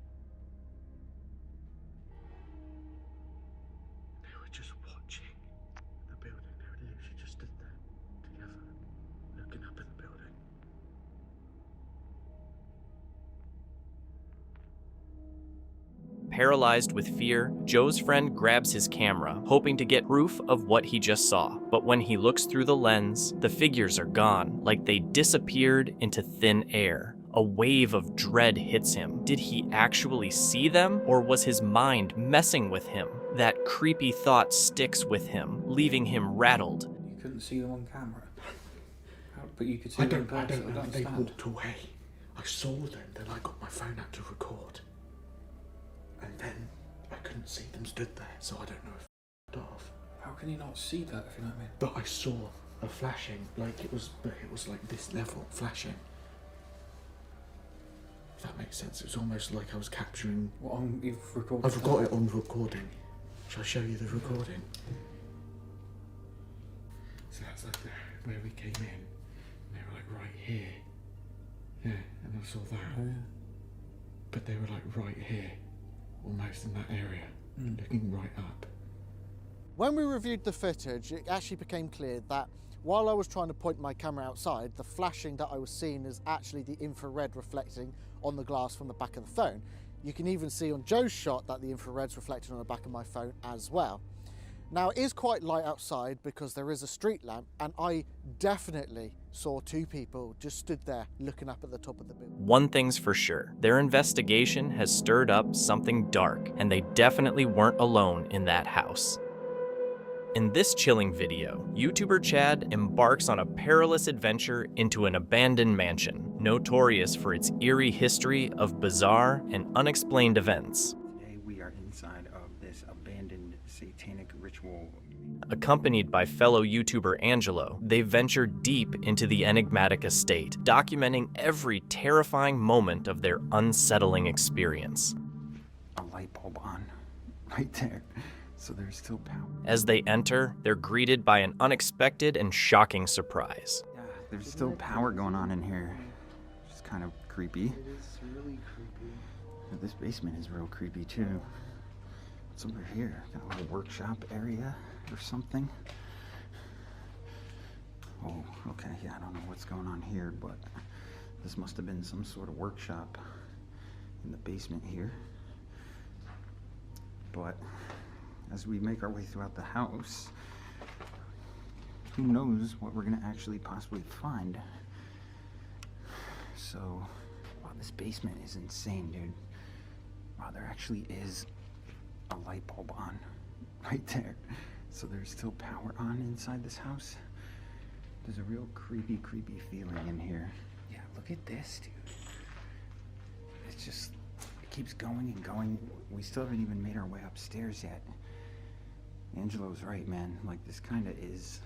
They were just watching the building. They were literally just stood there together, looking up at the building. Paralyzed with fear, Joe's friend grabs his camera, hoping to get proof of what he just saw. But when he looks through the lens, the figures are gone, like they disappeared into thin air. A wave of dread hits him. Did he actually see them, or was his mind messing with him? That creepy thought sticks with him, leaving him rattled. You couldn't see them on camera, but you could see them in person. I don't know if they walked away. I saw them, then I got my phone out to record. And then I couldn't see them stood there, so I don't know if Darth. How can you not see that, if you know what I mean? But I saw a flashing, like it was like this level flashing. If that makes sense. It was almost like I was capturing. What, you've recorded? I've got it on recording. Shall I show you the recording? So that's like where we came in. They were like right here. Yeah, and I saw that. Oh, yeah. But they were like right here, almost in that area, looking right up. When we reviewed the footage, it actually became clear that while I was trying to point my camera outside, the flashing that I was seeing is actually the infrared reflecting on the glass from the back of the phone. You can even see on Joe's shot that the infrared's reflecting on the back of my phone as well. Now, it is quite light outside because there is a street lamp, and I definitely saw two people just stood there looking up at the top of the building. One thing's for sure, their investigation has stirred up something dark, and they definitely weren't alone in that house. In this chilling video, YouTuber Chad embarks on a perilous adventure into an abandoned mansion, notorious for its eerie history of bizarre and unexplained events. Today we are inside of this abandoned satanic ritual. Accompanied by fellow YouTuber Angelo, they venture deep into the enigmatic estate, documenting every terrifying moment of their unsettling experience. A light bulb on, right there. So there's still power. As they enter, they're greeted by an unexpected and shocking surprise. Yeah, there's still power going on in here. Which is kind of creepy. It is really creepy. But this basement is real creepy too. What's over here? Got a little workshop area or something. Oh, okay, yeah, I don't know what's going on here, but this must have been some sort of workshop in the basement here. But as we make our way throughout the house, who knows what we're gonna actually possibly find. So, wow, this basement is insane, dude. Wow, there actually is a light bulb on right there. So there's still power on inside this house. There's a real creepy feeling in here. Yeah, look at this, dude. It's just, it keeps going and going. We still haven't even made our way upstairs yet. Angelo's right, man. Like, this kind of is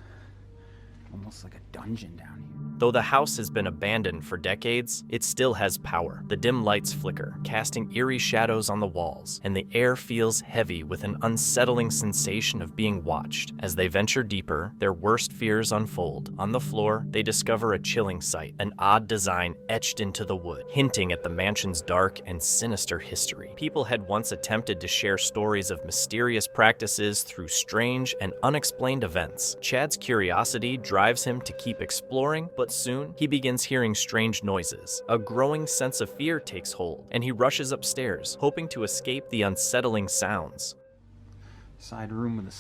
almost like a dungeon down here. Though the house has been abandoned for decades, it still has power. The dim lights flicker, casting eerie shadows on the walls, and the air feels heavy with an unsettling sensation of being watched. As they venture deeper, their worst fears unfold. On the floor, they discover a chilling sight, an odd design etched into the wood, hinting at the mansion's dark and sinister history. People had once attempted to share stories of mysterious practices through strange and unexplained events. Chad's curiosity drives him to keep exploring, but soon he begins hearing strange noises. A growing sense of fear takes hold, and he rushes upstairs, hoping to escape the unsettling sounds. Side room with a...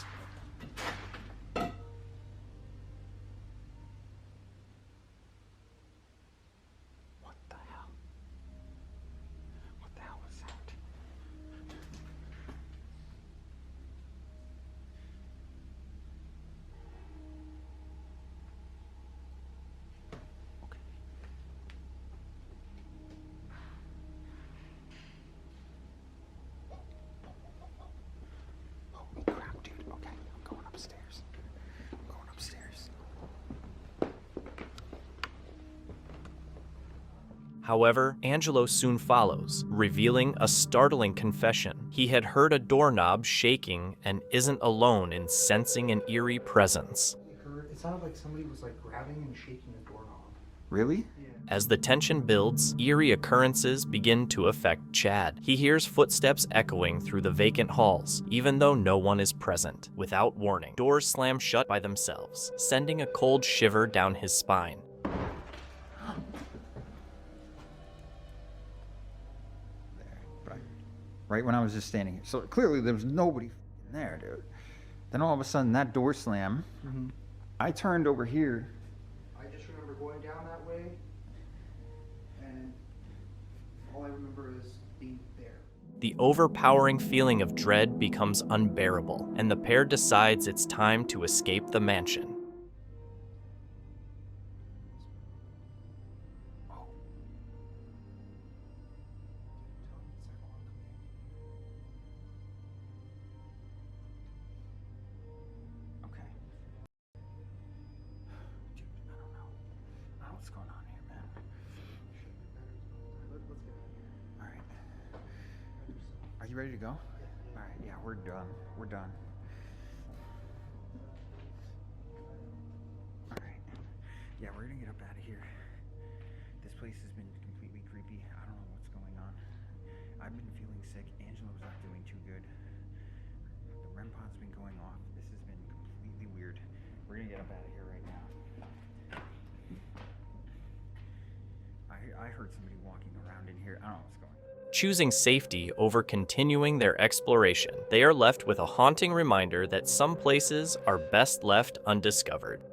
What the hell? What the hell was that? Holy crap, dude. Okay, I'm going upstairs. I'm going upstairs. However, Angelo soon follows, revealing a startling confession. He had heard a doorknob shaking and isn't alone in sensing an eerie presence. It sounded like somebody was like grabbing and shaking a doorknob. Really? As the tension builds, eerie occurrences begin to affect Chad. He hears footsteps echoing through the vacant halls, even though no one is present. Without warning, doors slam shut by themselves, sending a cold shiver down his spine. Right when I was just standing here. So clearly there was nobody there, dude. Then all of a sudden that door slammed. Mm-hmm. I turned over here. I just remember going down that way, and all I remember is being there. The overpowering feeling of dread becomes unbearable, and the pair decides it's time to escape the mansion. you ready to go? All right, yeah, we're done. We're done. All right. Yeah, we're gonna get up out of here. This place has been completely creepy. I don't know what's going on. I've been feeling sick. Angela's not doing too good. The REM pod's been going off. This has been completely weird. We're gonna get up out of here right now. I heard somebody walking around in here. I don't know what's going on. Choosing safety over continuing their exploration, they are left with a haunting reminder that some places are best left undiscovered.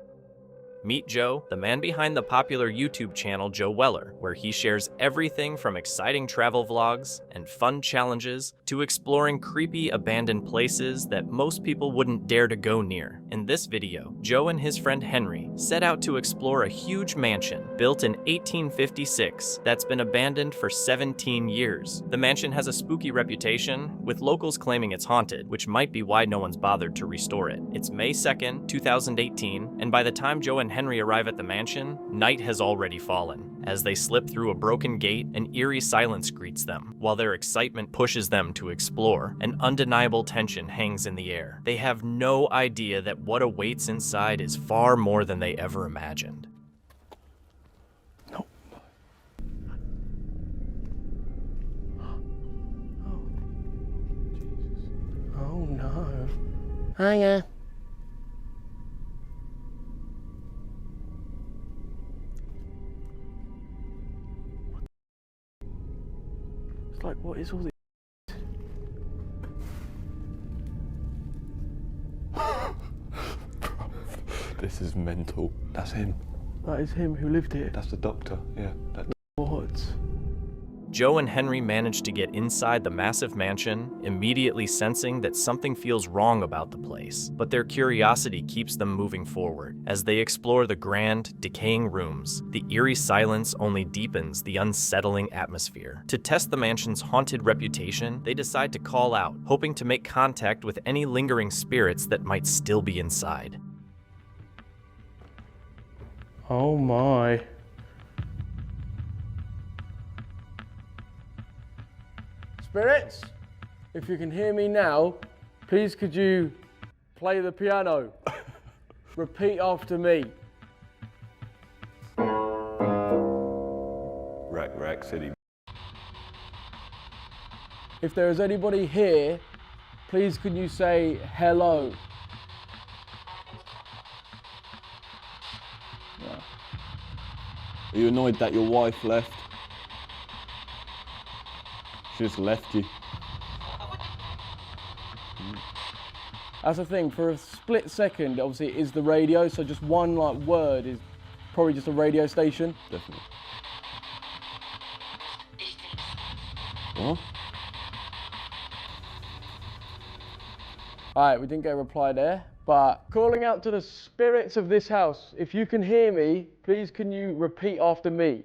Meet Joe, the man behind the popular YouTube channel Joe Weller, where he shares everything from exciting travel vlogs and fun challenges to exploring creepy abandoned places that most people wouldn't dare to go near. In this video, Joe and his friend Henry set out to explore a huge mansion built in 1856 that's been abandoned for 17 years. The mansion has a spooky reputation, with locals claiming it's haunted, which might be why no one's bothered to restore it. It's May 2nd, 2018, and by the time Joe and Henry arrive at the mansion, night has already fallen. As they slip through a broken gate, an eerie silence greets them. While their excitement pushes them to explore, an undeniable tension hangs in the air. They have no idea that what awaits inside is far more than they ever imagined. No. Oh no. Hiya. Like, what is all this? This is mental. That's him. That is him who lived here. That's the doctor, yeah. What? Joe and Henry manage to get inside the massive mansion, immediately sensing that something feels wrong about the place. But their curiosity keeps them moving forward. As they explore the grand, decaying rooms, the eerie silence only deepens the unsettling atmosphere. To test the mansion's haunted reputation, they decide to call out, hoping to make contact with any lingering spirits that might still be inside. Oh my. Spirits, if you can hear me now, please could you play the piano? Repeat after me. Rack City. If there is anybody here, please could you say hello? Yeah. Are you annoyed that your wife left? She just left you. That's the thing, for a split second, obviously it is the radio, so just one like word is probably just a radio station. Definitely. What? Alright, we didn't get a reply there, but calling out to the spirits of this house, if you can hear me, please can you repeat after me?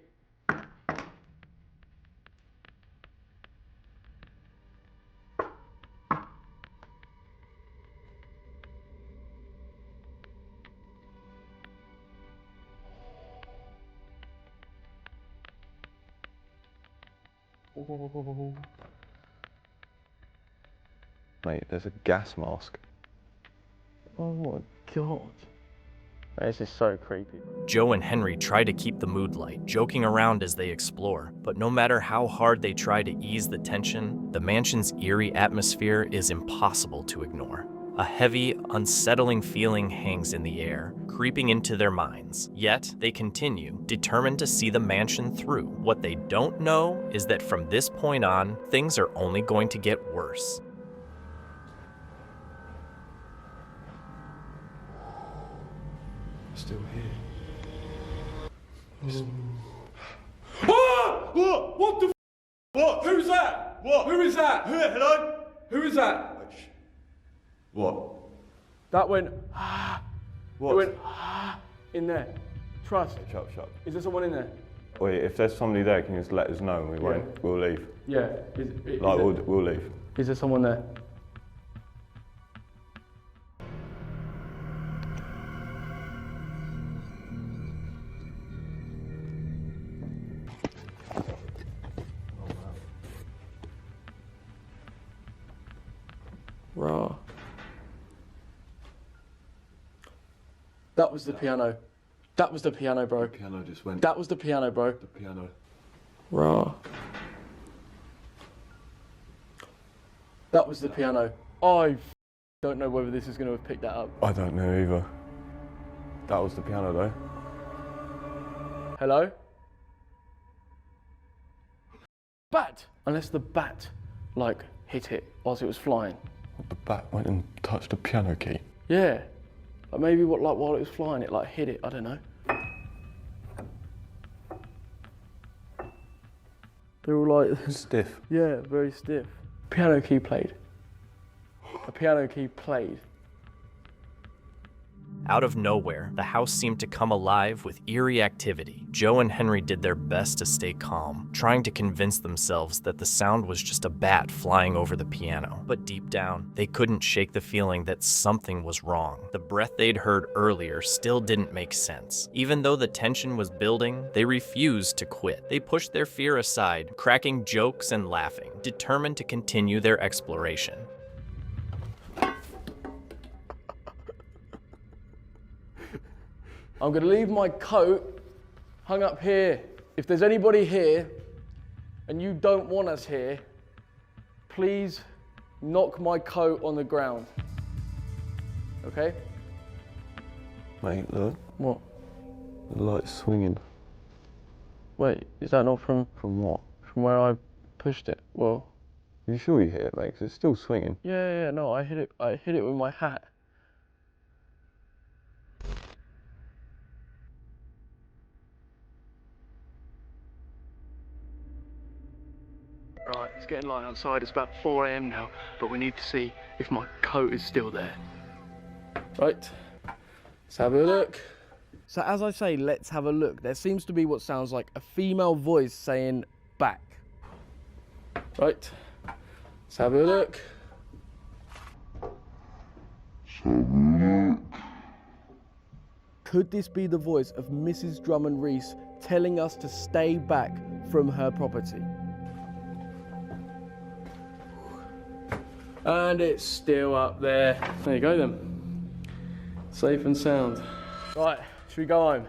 Mate, there's a gas mask. Oh my god. This is so creepy. Joe and Henry try to keep the mood light, joking around as they explore, but no matter how hard they try to ease the tension, the mansion's eerie atmosphere is impossible to ignore. A heavy, unsettling feeling hangs in the air, creeping into their minds. Yet, they continue, determined to see the mansion through. What they don't know is that from this point on, things are only going to get worse. Still here. Ah! What the f? What? Who's that? What? Who is that? Hello? Who is that? What? That went, What? It went, in there. Trust. Shut. Is there someone in there? Wait, if there's somebody there, can you just let us know and we'll leave? Yeah. We'll leave. Is there someone there? That was the piano. That was the piano, bro. The piano just went. That was the piano, bro. The piano. Raw. That was the piano. I don't know whether this is going to have picked that up. I don't know either. That was the piano though. Hello? Bat! Unless the bat, like, hit it whilst it was flying. The bat went and touched the piano key. Yeah. Like maybe while it was flying, it like hit it. I don't know. They were like stiff. Yeah, very stiff. Piano key played. A piano key played. Out of nowhere, the house seemed to come alive with eerie activity. Joe and Henry did their best to stay calm, trying to convince themselves that the sound was just a bat flying over the piano. But deep down, they couldn't shake the feeling that something was wrong. The breath they'd heard earlier still didn't make sense. Even though the tension was building, they refused to quit. They pushed their fear aside, cracking jokes and laughing, determined to continue their exploration. I'm gonna leave my coat hung up here. If there's anybody here and you don't want us here, please knock my coat on the ground. Okay? Mate, look. What? The light's swinging. Wait, is that not from... From what? From where I pushed it? Well... Are you sure you hit it, mate? 'Cause it's still swinging. Yeah, no, I hit it with my hat. Right, it's getting light outside. It's about 4 AM now, but we need to see if my coat is still there. Right, let's have a look. So as I say, let's have a look. There seems to be what sounds like a female voice saying back. Right, let's have a look. Could this be the voice of Mrs. Drummond Reese telling us to stay back from her property? And it's still up there. There you go then. Safe and sound. Right, should we go home?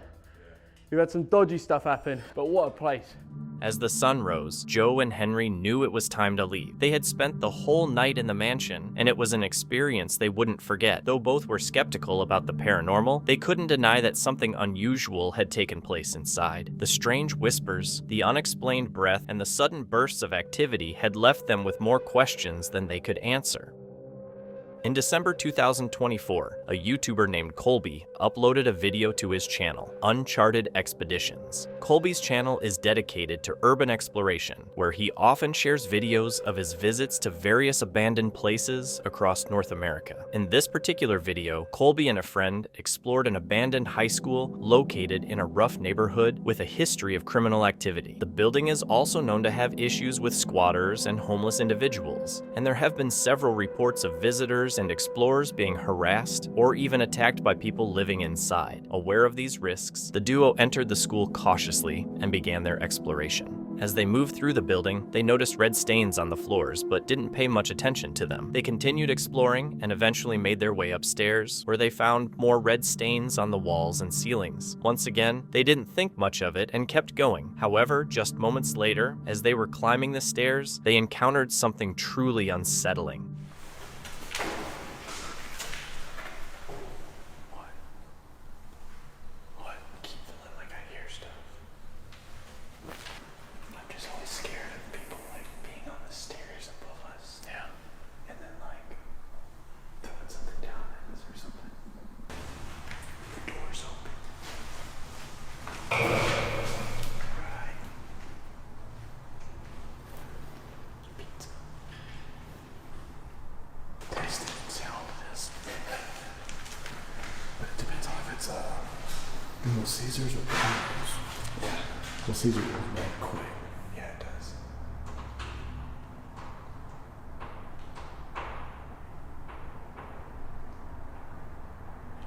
We've had some dodgy stuff happen, but what a place. As the sun rose, Joe and Henry knew it was time to leave. They had spent the whole night in the mansion, and it was an experience they wouldn't forget. Though both were skeptical about the paranormal, they couldn't deny that something unusual had taken place inside. The strange whispers, the unexplained breath, and the sudden bursts of activity had left them with more questions than they could answer. In December 2024, a YouTuber named Colby uploaded a video to his channel, Uncharted Expeditions. Colby's channel is dedicated to urban exploration, where he often shares videos of his visits to various abandoned places across North America. In this particular video, Colby and a friend explored an abandoned high school located in a rough neighborhood with a history of criminal activity. The building is also known to have issues with squatters and homeless individuals, and there have been several reports of visitors and explorers being harassed or even attacked by people living inside. Aware of these risks, the duo entered the school cautiously and began their exploration. As they moved through the building, they noticed red stains on the floors but didn't pay much attention to them. They continued exploring and eventually made their way upstairs, where they found more red stains on the walls and ceilings. Once again, they didn't think much of it and kept going. However, just moments later, as they were climbing the stairs, they encountered something truly unsettling. Little Caesars or Domino's? Yeah. Little Caesars goes bad quick. Yeah, it does.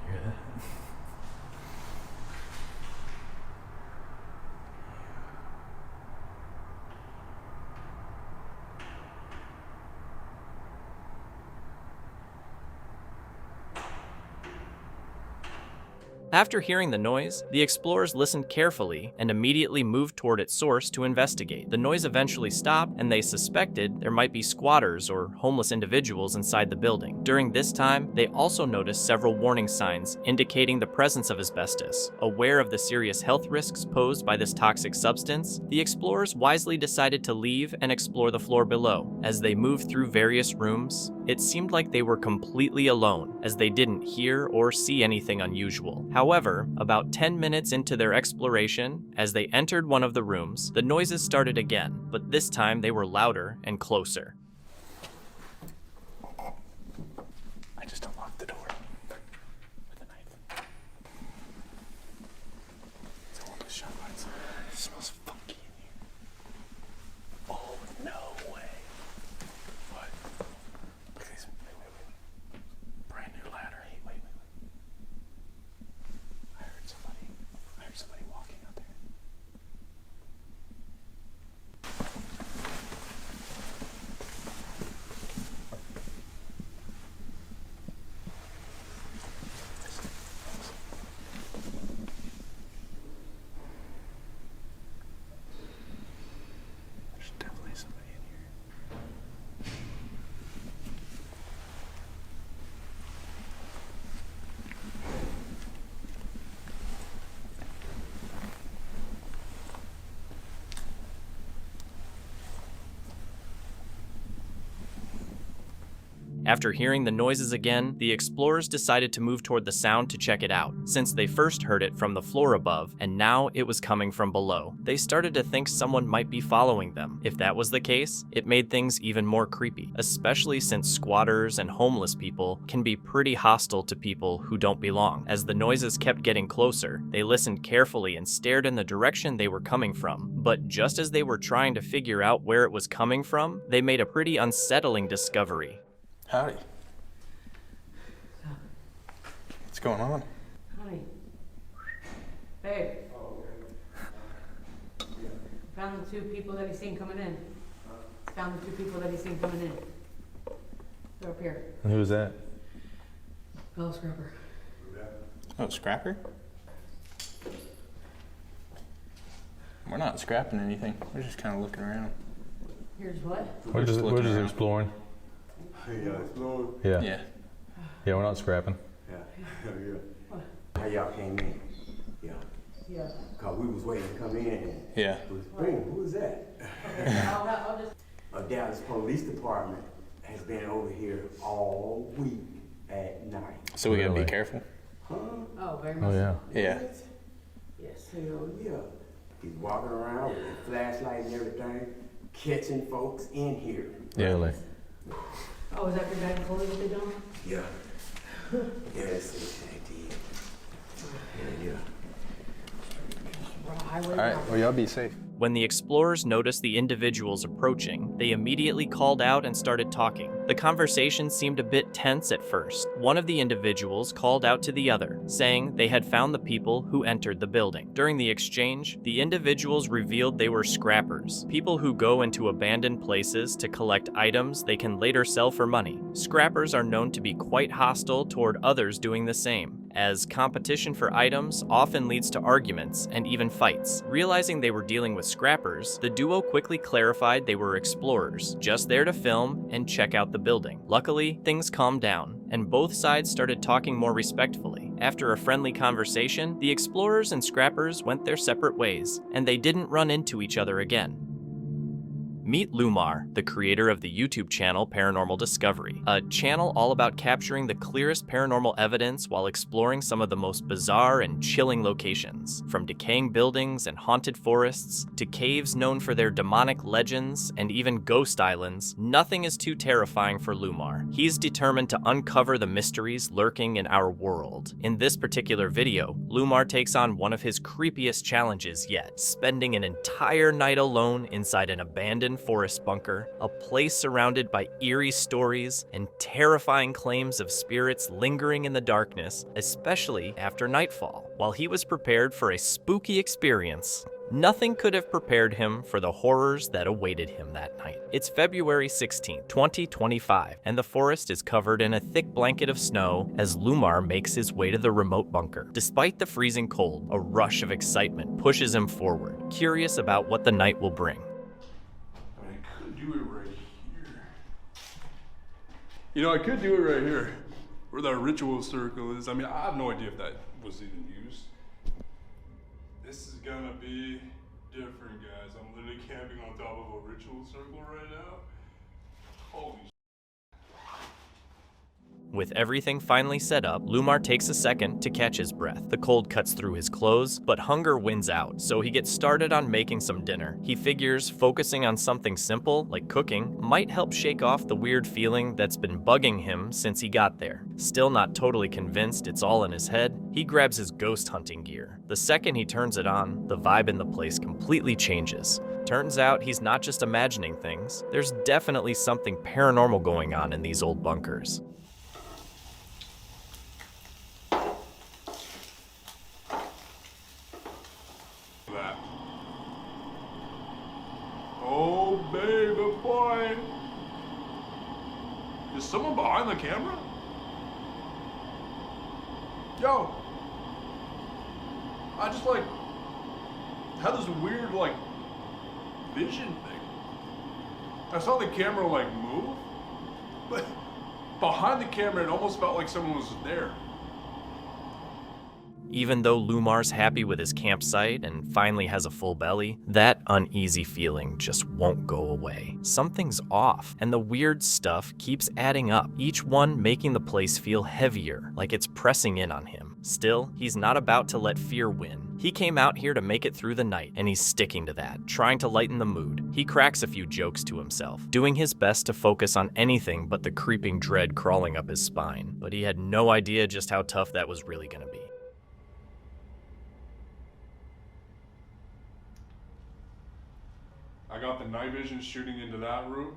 You hear that? After hearing the noise, the explorers listened carefully and immediately moved toward its source to investigate. The noise eventually stopped, and they suspected there might be squatters or homeless individuals inside the building. During this time, they also noticed several warning signs indicating the presence of asbestos. Aware of the serious health risks posed by this toxic substance, the explorers wisely decided to leave and explore the floor below. As they moved through various rooms, it seemed like they were completely alone, as they didn't hear or see anything unusual. However, about 10 minutes into their exploration, as they entered one of the rooms, the noises started again, but this time they were louder and closer. I just unlocked the door with a knife. So all those shot lights. It smells funky in here. Oh, no way. What? Look at these. Wait. Brand new ladder. Hey, wait. I heard somebody walking out there. There's definitely somebody in here. After hearing the noises again, the explorers decided to move toward the sound to check it out, since they first heard it from the floor above, and now it was coming from below. They started to think someone might be following them. If that was the case, it made things even more creepy, especially since squatters and homeless people can be pretty hostile to people who don't belong. As the noises kept getting closer, they listened carefully and stared in the direction they were coming from. But just as they were trying to figure out where it was coming from, they made a pretty unsettling discovery. Howdy. What's going on? Honey. Babe. Found the two people that he's seen coming in. They're up here. And who was that? Fellow scrapper. Oh, scrapper? We're not scrapping anything. We're just kind of looking around. Here's what? We're just exploring. Exploring? Yeah, we're not scrapping. How y'all came in? Yeah. Cause we was waiting to come in and Yeah. who was that? I'll just... Dallas Police Department has been over here all week at night. So we gotta be careful. Huh? Oh, very much. Oh yeah. Yeah. Yes. Hell yeah. He's walking around with a flashlight and everything, catching folks in here. Really? Oh, is that your guy Chloe what they done? Yeah. Yes, they did. Yeah. All right, well, y'all be safe. When the explorers noticed the individuals approaching, they immediately called out and started talking. The conversation seemed a bit tense at first. One of the individuals called out to the other, saying they had found the people who entered the building. During the exchange, the individuals revealed they were scrappers, people who go into abandoned places to collect items they can later sell for money. Scrappers are known to be quite hostile toward others doing the same, as competition for items often leads to arguments and even fights. Realizing they were dealing with scrappers, the duo quickly clarified they were explorers, just there to film and check out the building. Luckily, things calmed down, and both sides started talking more respectfully. After a friendly conversation, the explorers and scrappers went their separate ways, and they didn't run into each other again. Meet Lumar, the creator of the YouTube channel Paranormal Discovery, a channel all about capturing the clearest paranormal evidence while exploring some of the most bizarre and chilling locations. From decaying buildings and haunted forests, to caves known for their demonic legends, and even ghost islands, nothing is too terrifying for Lumar. He's determined to uncover the mysteries lurking in our world. In this particular video, Lumar takes on one of his creepiest challenges yet, spending an entire night alone inside an abandoned forest bunker, a place surrounded by eerie stories and terrifying claims of spirits lingering in the darkness, especially after nightfall. While he was prepared for a spooky experience, Nothing could have prepared him for the horrors that awaited him that night. It's February 16, 2025, and the forest is covered in a thick blanket of snow as Lumar makes his way to the remote bunker. Despite the freezing cold, a rush of excitement pushes him forward, curious about what the night will bring. I could do it right here. You know, I could do it right here, where that ritual circle is. I mean, I have no idea if that was even used. This is gonna be different, guys. I'm literally camping on top of a ritual circle right now. Holy shit. With everything finally set up, Lumar takes a second to catch his breath. The cold cuts through his clothes, but hunger wins out, so he gets started on making some dinner. He figures focusing on something simple, like cooking, might help shake off the weird feeling that's been bugging him since he got there. Still not totally convinced it's all in his head, he grabs his ghost hunting gear. The second he turns it on, the vibe in the place completely changes. Turns out he's not just imagining things. There's definitely something paranormal going on in these old bunkers. Oh, baby boy. Is someone behind the camera? Yo. I just had this weird vision thing. I saw the camera move, but behind the camera it almost felt like someone was there. Even though Lumar's happy with his campsite and finally has a full belly, that uneasy feeling just won't go away. Something's off, and the weird stuff keeps adding up, each one making the place feel heavier, like it's pressing in on him. Still, he's not about to let fear win. He came out here to make it through the night, and he's sticking to that, trying to lighten the mood. He cracks a few jokes to himself, doing his best to focus on anything but the creeping dread crawling up his spine. But he had no idea just how tough that was really gonna be. I got the night vision shooting into that room.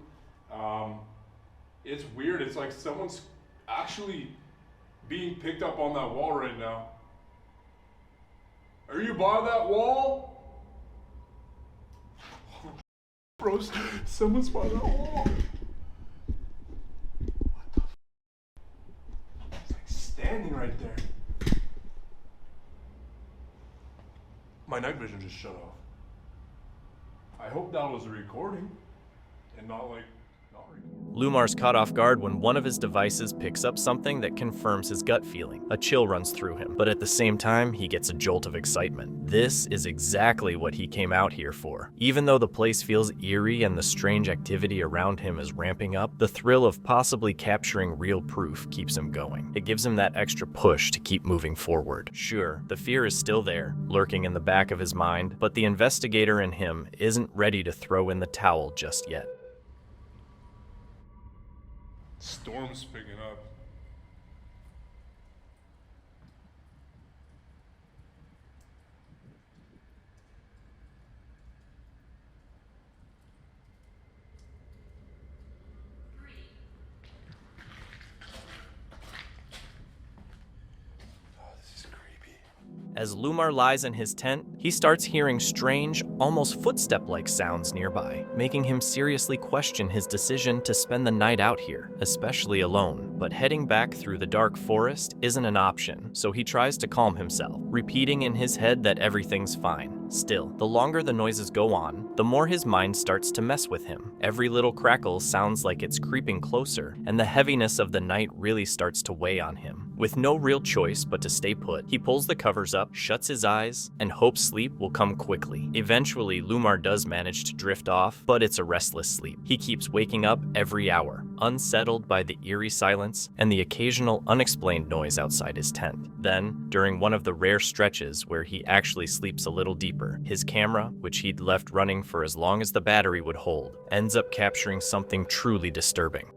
It's weird. It's like someone's actually being picked up on that wall right now. Are you by that wall? Bro, someone's by that wall. What the f? It's standing right there. My night vision just shut off. I hope that was a recording and not recording. Lumar's caught off guard when one of his devices picks up something that confirms his gut feeling. A chill runs through him, but at the same time, he gets a jolt of excitement. This is exactly what he came out here for. Even though the place feels eerie and the strange activity around him is ramping up, the thrill of possibly capturing real proof keeps him going. It gives him that extra push to keep moving forward. Sure, the fear is still there, lurking in the back of his mind, but the investigator in him isn't ready to throw in the towel just yet. Storm's picking up. As Lumar lies in his tent, he starts hearing strange, almost footstep-like sounds nearby, making him seriously question his decision to spend the night out here, especially alone. But heading back through the dark forest isn't an option, so he tries to calm himself, repeating in his head that everything's fine. Still, the longer the noises go on, the more his mind starts to mess with him. Every little crackle sounds like it's creeping closer, and the heaviness of the night really starts to weigh on him. With no real choice but to stay put, he pulls the covers up, shuts his eyes, and hopes sleep will come quickly. Eventually, Lumar does manage to drift off, but it's a restless sleep. He keeps waking up every hour, unsettled by the eerie silence and the occasional unexplained noise outside his tent. Then, during one of the rare stretches where he actually sleeps a little deeper, his camera, which he'd left running for as long as the battery would hold, ends up capturing something truly disturbing.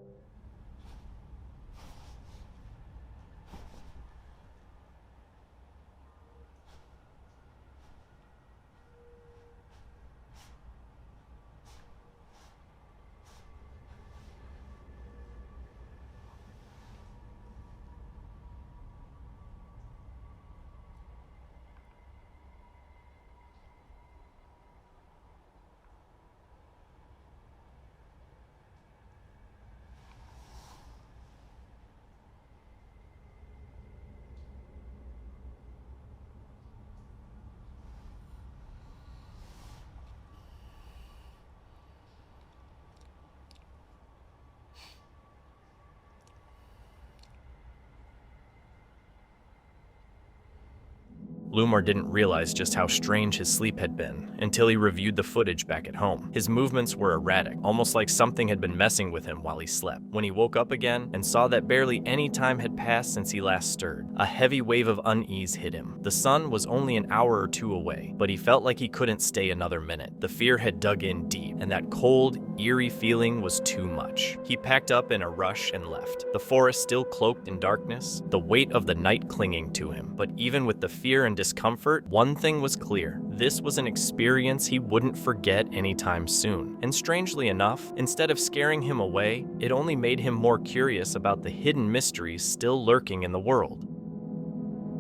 Lumor didn't realize just how strange his sleep had been until he reviewed the footage back at home. His movements were erratic, almost like something had been messing with him while he slept. When he woke up again and saw that barely any time had passed since he last stirred, a heavy wave of unease hit him. The sun was only an hour or two away, but he felt like he couldn't stay another minute. The fear had dug in deep, and that cold, eerie feeling was too much. He packed up in a rush and left, the forest still cloaked in darkness, the weight of the night clinging to him. But even with the fear and discomfort, one thing was clear. This was an experience he wouldn't forget anytime soon. And strangely enough, instead of scaring him away, it only made him more curious about the hidden mysteries still lurking in the world.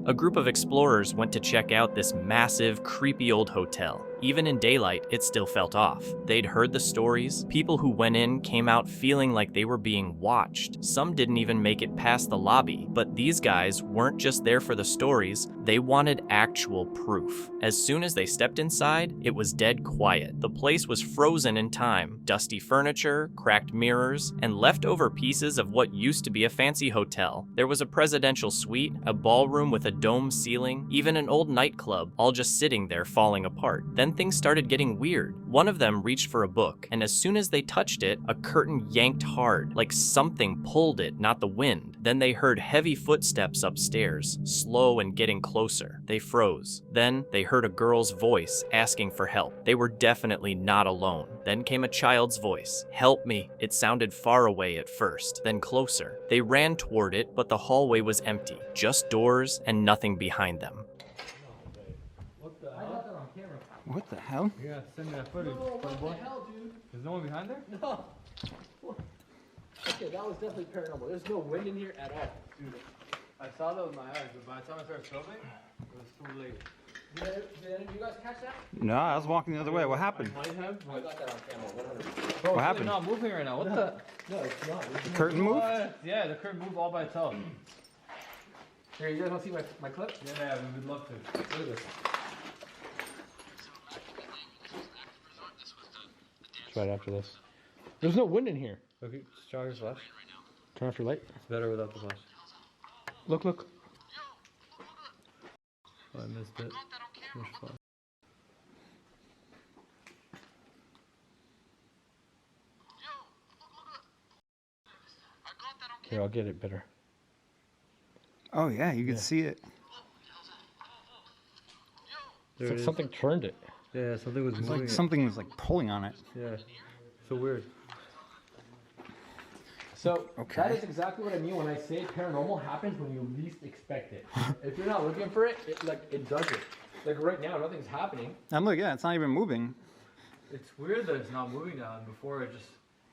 A group of explorers went to check out this massive, creepy old hotel. Even in daylight, it still felt off. They'd heard the stories. People who went in came out feeling like they were being watched. Some didn't even make it past the lobby. But these guys weren't just there for the stories, they wanted actual proof. As soon as they stepped inside, it was dead quiet. The place was frozen in time. Dusty furniture, cracked mirrors, and leftover pieces of what used to be a fancy hotel. There was a presidential suite, a ballroom with a dome ceiling, even an old nightclub, all just sitting there falling apart. Then things started getting weird. One of them reached for a book, and as soon as they touched it, a curtain yanked hard, like something pulled it, not the wind. Then they heard heavy footsteps upstairs, slow and getting closer. They froze. Then they heard a girl's voice asking for help. They were definitely not alone. Then came a child's voice. "Help me." It sounded far away at first, then closer. They ran toward it, but the hallway was empty, just doors and nothing behind them. What the hell? You gotta send me that footage. No, what the hell, dude? There's no one behind there? No. Okay, that was definitely paranormal. There's no wind in here at all. Dude, I saw that with my eyes, but by the time I started filming, it was too late. Did any of you guys catch that? No, I was walking the other way. What happened? I might have. I got that on camera, 100%. Bro, What it's happened? not moving right now. What the? No, it's not. The curtain moved? What? Yeah, the curtain moved all by itself. Here, you guys want to see my clip? Yeah, we would love to. Look at this. It's right after this. There's no wind in here. Look, just try your flash. Turn off your light. It's better without the flash. Look, look. Oh, I missed it. Where's the flash? Here, I'll get it better. Oh yeah, you can see it. It's like something turned it. Yeah, something was It's moving. like something was like pulling on it. Yeah, so weird. So Okay. that is exactly what I mean when I say paranormal happens when you least expect it. If you're not looking for it, it does it. Like right now, nothing's happening. And look, yeah, it's not even moving. It's weird that it's not moving now. And before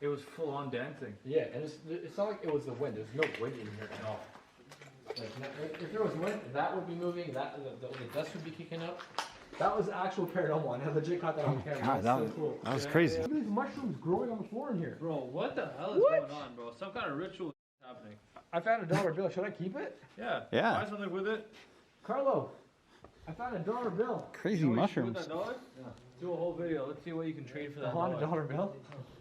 it was full on dancing. Yeah, and it's not like it was the wind. There's no wind in here at all. Like, if there was wind, that would be moving. The dust would be kicking up. That was actual paranormal, and I legit caught that on camera. God, That's that so cool. that was crazy. Look at these mushrooms growing on the floor in here. Bro, what the hell is going on, bro? Some kind of ritual is happening. I found a dollar bill. Should I keep it? Yeah. Yeah. Buy something with it. Carlo, I found a dollar bill. Crazy You know what you do with mushrooms. that dollar? Yeah. Do a whole video. Let's see what you can trade for that $100 bill?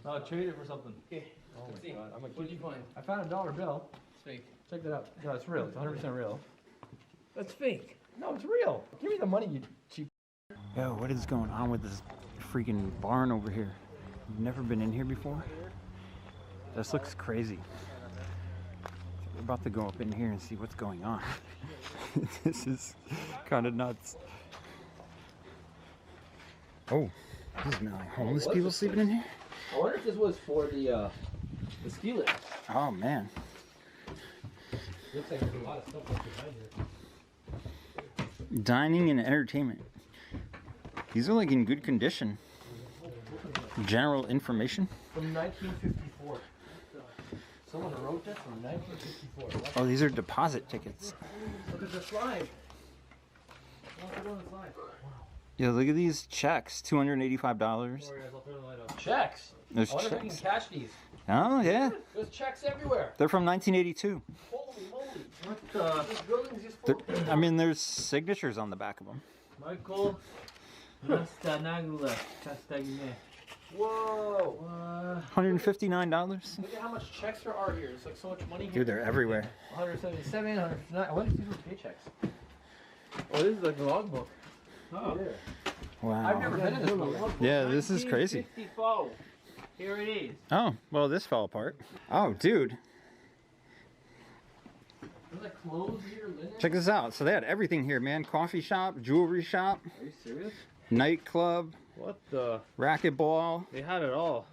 No, trade it for something. Okay. Oh my god. What did you find? I found a dollar bill. It's fake. Check that out. No, it's real. It's 100% real. That's fake. No, it's real. Give me the money, you cheap. Yo, what is going on with this freaking barn over here? I've never been in here before. This looks crazy. We're about to go up in here and see what's going on. This is kind of nuts. Oh, there's like homeless people sleeping in here? I wonder if this was for the ski lift. Oh man. Looks like there's a lot of stuff left behind here. Dining and entertainment. These are like in good condition. General information. From 1954. Someone wrote this from 1954. Oh, these are deposit tickets. Look at the slide. Look at the slide. Yeah, look at these checks. $285. Checks. There's I wonder if we can checks. cash these. Oh yeah. There's checks everywhere. They're from 1982. Holy moly. What this building's just full. I mean, there's signatures on the back of them. Michael Nastanagula Castagne. Whoa. $159. Look at how much checks there are here. It's like so much money here. Dude, they're everywhere. 177, 159. I wonder if these were paychecks. Oh, this is like a logbook. Oh. Yeah. Wow. I've never been in this logbook. Yeah, this is crazy. 1954. Here it is. Oh, well, this fell apart. Oh, dude. There's like clothes here, linen. Check this out. So they had everything here, man. Coffee shop, jewelry shop. Are you serious? Nightclub. What the? Racquetball. They had it all.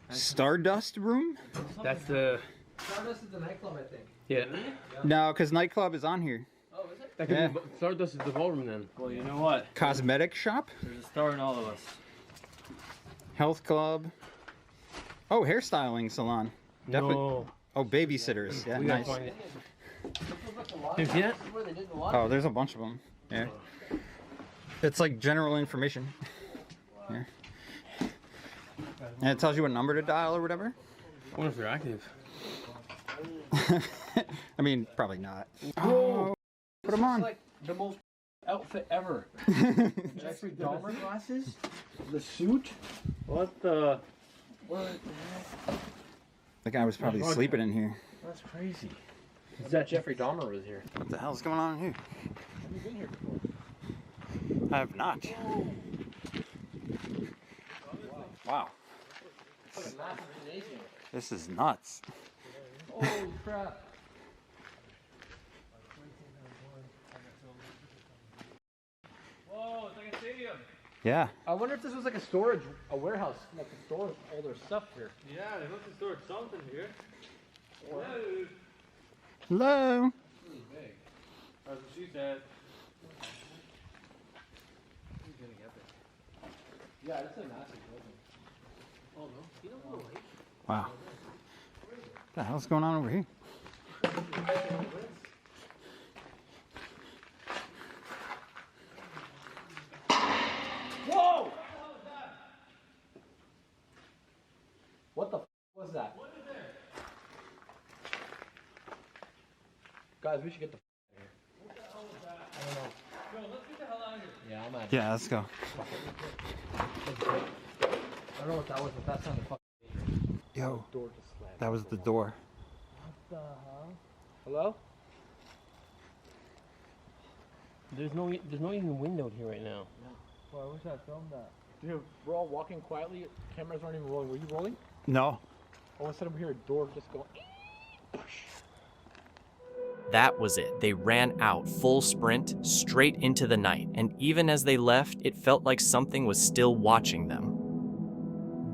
Stardust room? That's the. Stardust is the nightclub, I think. Yeah. No, because nightclub is on here. Oh, is it? That could Yeah. be Stardust is the ballroom then. Well, you know what? Cosmetic shop. There's a star in all of us. Health club. Oh, hairstyling salon. No. Oh, babysitters. Yeah, We nice. gotta find it. You see that? Oh, there's a bunch of them. Yeah. It's like general information. Here. And it tells you what number to dial or whatever. I wonder if they're active. I mean, probably not. Oh, put them on. Like the most outfit ever. Jeffrey Dahmer glasses, the suit. What the? What the heck? The guy was probably sleeping in here. That's crazy. Is that Jeffrey Dahmer was here? What the hell's going on here? Have you been here before? I have not. Wow. This is nuts. Holy crap. Whoa, it's like a stadium. Yeah. I wonder if this was like a warehouse, like to store all their stuff here. Yeah, they must have stored something here. Hello. Hello. It's really big. That's what she said. Who's gonna get there? Yeah, it's a massive building. Oh no, you don't want to wait. Wow. What the hell's going on over here? Whoa! What the f was that? What is there? Guys, we should get the f out of here. What the hell was that? I don't know. Yo, let's get the hell out of here. Yeah, I'm out of here. Yeah, let's go. I don't know what that was, but that sounded fucking. Yo, Door just slammed. that was the door. What the hell? Hello? There's no even window here right now. Well, I wish I filmed that. Dude, we're all walking quietly. Cameras aren't even rolling. Were you rolling? No. All of a sudden we hear a door just go. That was it. They ran out, full sprint, straight into the night, and even as they left, it felt like something was still watching them.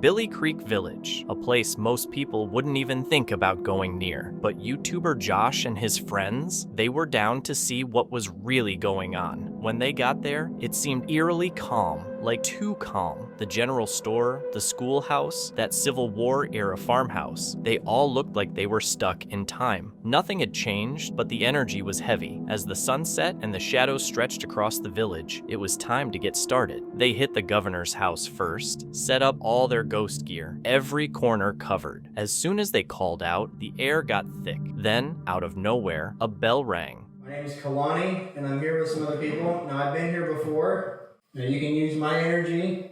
Billy Creek Village, a place most people wouldn't even think about going near, but YouTuber Josh and his friends, they were down to see what was really going on. When they got there, it seemed eerily calm, like too calm. The general store, the schoolhouse, that Civil War era farmhouse, they all looked like they were stuck in time. Nothing had changed, but the energy was heavy. As the sun set and the shadows stretched across the village, it was time to get started. They hit the governor's house first, set up all their ghost gear, every corner covered. As soon as they called out, the air got thick. Then, out of nowhere, a bell rang. My name is Kalani, and I'm here with some other people. Now, I've been here before. Now, you can use my energy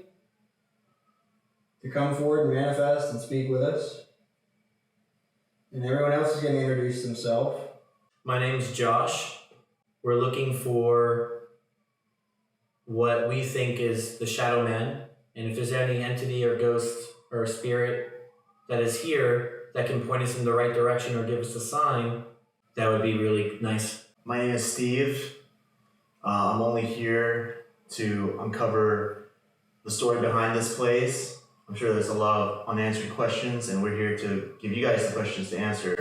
to come forward and manifest and speak with us. And everyone else is going to introduce themselves. My name's Josh. We're looking for what we think is the Shadow Man. And if there's any entity or ghost or spirit that is here that can point us in the right direction or give us a sign, that would be really nice. My name is Steve. I'm only here to uncover the story behind this place. I'm sure there's a lot of unanswered questions, and we're here to give you guys the questions to answer.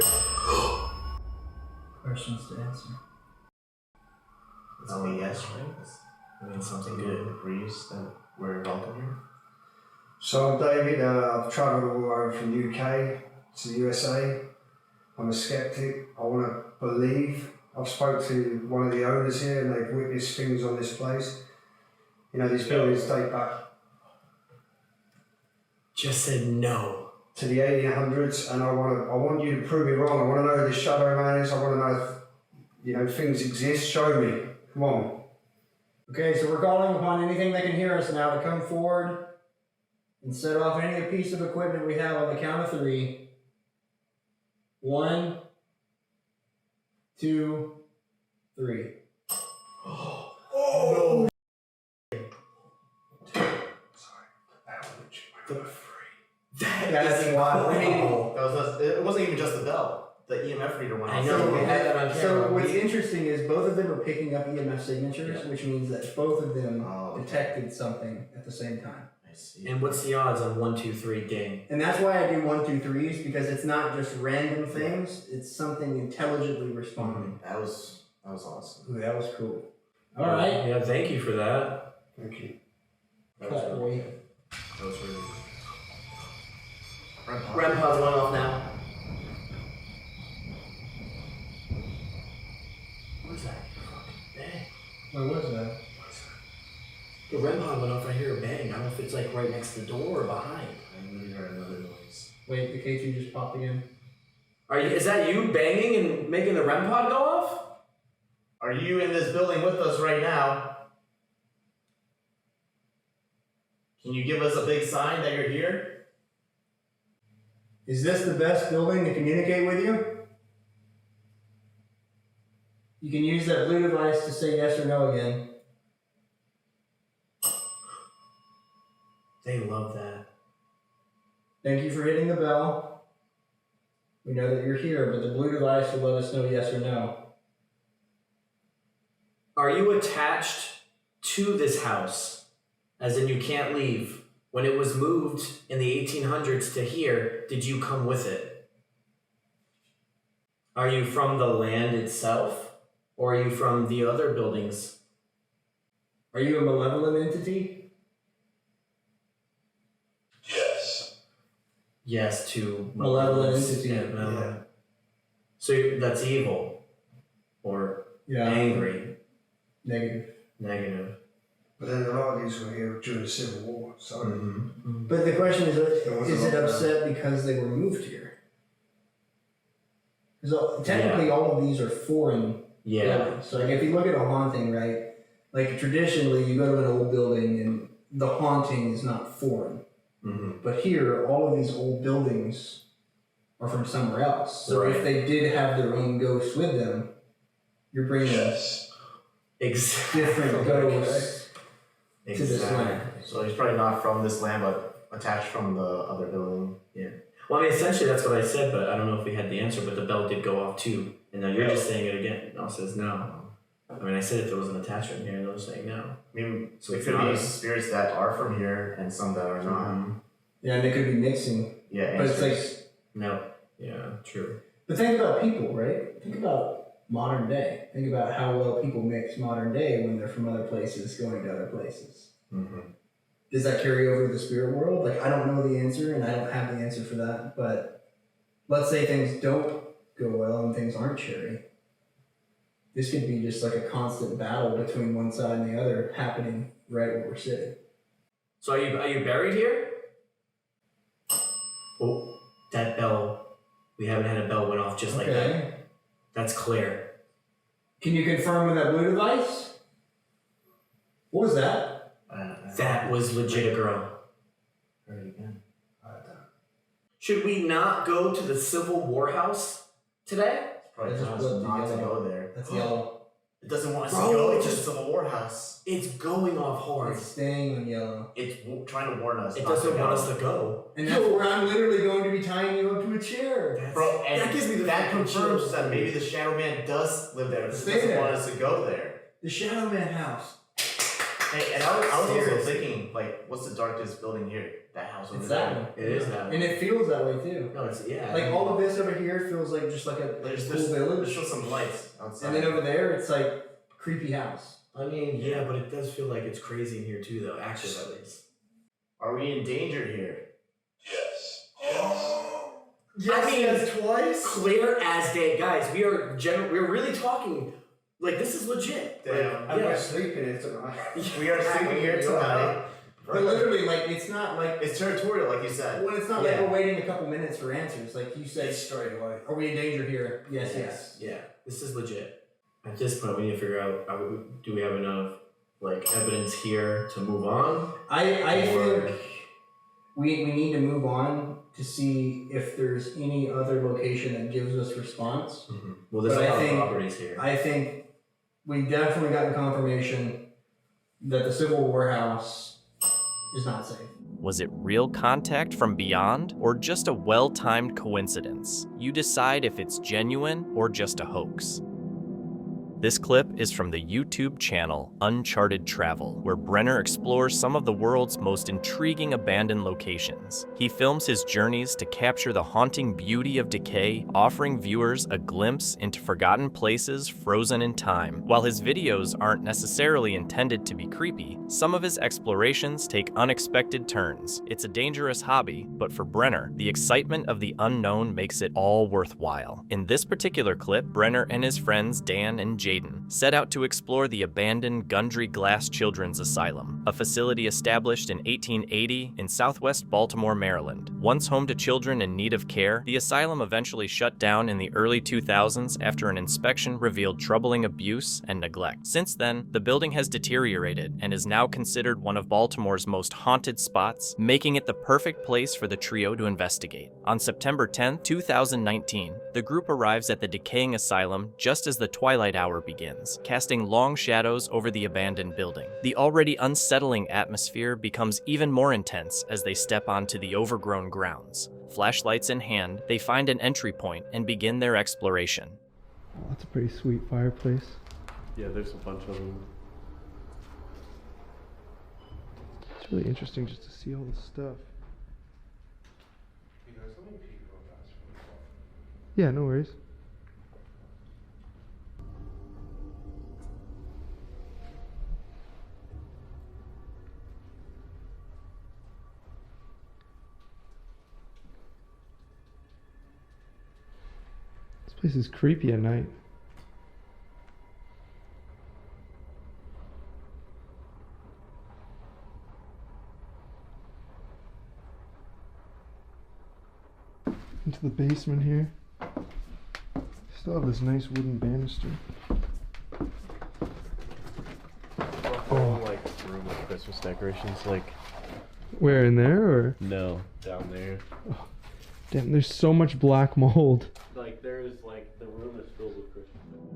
Questions to answer. It's only yes, right? I mean, something good agrees that we're welcome here. So I'm David. I've travelled all the way from the UK to the USA. I'm a skeptic. I want to believe. I've spoke to one of the owners here and they've witnessed things on this place. You know, these buildings date back. Just said no. To the 1800s, and I want you to prove me wrong. I want to know who this Shadow Man is. I want to know if, things exist. Show me. Come on. Okay, so we're calling upon anything that can hear us now to come forward and set off any piece of equipment we have on the count of 3. 1, 2, 3. That's wild. I mean, it wasn't even just the bell. The EMF reader went off. I know. We had that on camera. So what's interesting is both of them are picking up EMF signatures, which means that both of them detected something at the same time. I see. And what's the odds on 1, 2, 3 ding? And that's why I do 1, 2, 3s, because it's not just random things; it's something intelligently responding. That was awesome. Ooh, that was cool. All right. Yeah, thank you for that. Thank you. That was Cut, really boy. That was really good. REM pod's going off now. What was that? Bang. What was that? The REM pod went off. I hear a bang. I don't know if it's like right next to the door or behind. I really heard another noise. Wait, the K2 just popped again. Is that you banging and making the REM pod go off? Are you in this building with us right now? Can you give us a big sign that you're here? Is this the best building to communicate with you? You can use that blue device to say yes or no again. They love that. Thank you for hitting the bell. We know that you're here, but the blue device will let us know yes or no. Are you attached to this house? As in you can't leave. When it was moved in the 1800s to here, did you come with it? Are you from the land itself? Or are you from the other buildings? Are you a malevolent entity? Yes. Yes to Malevolent entity. Yeah, malevolent. So that's evil. Or angry. Negative. But then a lot of these were here during the Civil War, so. But the question is it upset because they were moved here? Because technically all of these are foreign buildings. So like if you look at a haunting, right? Like traditionally you go to an old building and the haunting is not foreign. But here, all of these old buildings are from somewhere else. So if they did have their own ghosts with them, you're bringing different ghosts to this land. So he's probably not from this land, but attached from the other building. Yeah. Well, I mean, essentially that's what I said, but I don't know if we had the answer, but the bell did go off too. And now you're just saying it again. Now says no. I mean, I said if there was an attachment here, and they're saying no. I mean, so there could be spirits that are from here and some that are not. Yeah, and they could be mixing. Yeah, but it's like no. Yeah, true. But think about people, right? Think about modern day. Think about how well people mix modern day when they're from other places going to other places. Does that carry over to the spirit world? Like, I don't know the answer, and I don't have the answer for that, but let's say things don't go well and things aren't cherry. This could be just like a constant battle between one side and the other happening right where we're sitting. So are you buried here? Oh, that bell. We haven't had a bell went off just like that. That's clear. Can you confirm with that blue device? What was that? That was legit a girl. Should we not go to the Civil War house today? Probably not to go there. That's yellow. It doesn't want us to go. It's just Civil War house. It's going off hard. It's staying on yellow. It's trying to warn us. It doesn't want us to go. And that's where I'm literally going to be tying you up to a chair. Bro, and that gives me that confirms that maybe the Shadow Man does live there. Because it doesn't want us to go there. The Shadow Man house. Hey, and I was also thinking, like, what's the darkest building here? That house over there. That one. It is that one. And it feels that way too. No, it's Like all of this over here feels like just like a cool village. There's just some lights outside. And then over there, it's like creepy house. I mean, yeah, but it does feel like it's crazy in here too, though. Actually, at least. Are we in danger here? Yes. I mean, twice. Clear as day, guys. We're really talking. Like, this is legit. Damn. I'm gonna sleep in it tonight. We are sleeping here tonight. But literally, like, it's not like it's territorial, like you said. Well, it's not like we're waiting a couple minutes for answers. Like you said straight away. Are we in danger here? Yes. Yeah, this is legit. At this point, we need to figure out: do we have enough like evidence here to move on? I think we need to move on to see if there's any other location that gives us response. Well, there's a lot of properties here. I think we definitely got the confirmation that the Civil War house is not safe. Was it real contact from beyond, or just a well-timed coincidence? You decide if it's genuine or just a hoax. This clip is from the YouTube channel Uncharted Travel, where Brenner explores some of the world's most intriguing abandoned locations. He films his journeys to capture the haunting beauty of decay, offering viewers a glimpse into forgotten places frozen in time. While his videos aren't necessarily intended to be creepy, some of his explorations take unexpected turns. It's a dangerous hobby, but for Brenner, the excitement of the unknown makes it all worthwhile. In this particular clip, Brenner and his friends Dan and Jaden set out to explore the abandoned Gundry Glass Children's Asylum, a facility established in 1880 in southwest Baltimore, Maryland. Once home to children in need of care, the asylum eventually shut down in the early 2000s after an inspection revealed troubling abuse and neglect. Since then, the building has deteriorated and is now considered one of Baltimore's most haunted spots, making it the perfect place for the trio to investigate. On September 10, 2019, the group arrives at the decaying asylum just as the twilight hour begins, casting long shadows over the abandoned building. The already unsettling atmosphere becomes even more intense as they step onto the overgrown grounds. Flashlights in hand, they find an entry point and begin their exploration. Oh, that's a pretty sweet fireplace. Yeah, there's a bunch of them. It's really interesting just to see all this stuff. Yeah, no worries. This place is creepy at night. Into the basement here. Still have this nice wooden banister. Oh, like room with Christmas decorations, like. Where, in there or? No, down there. Oh, damn, there's so much black mold. Like there's like the room is filled with Christmas.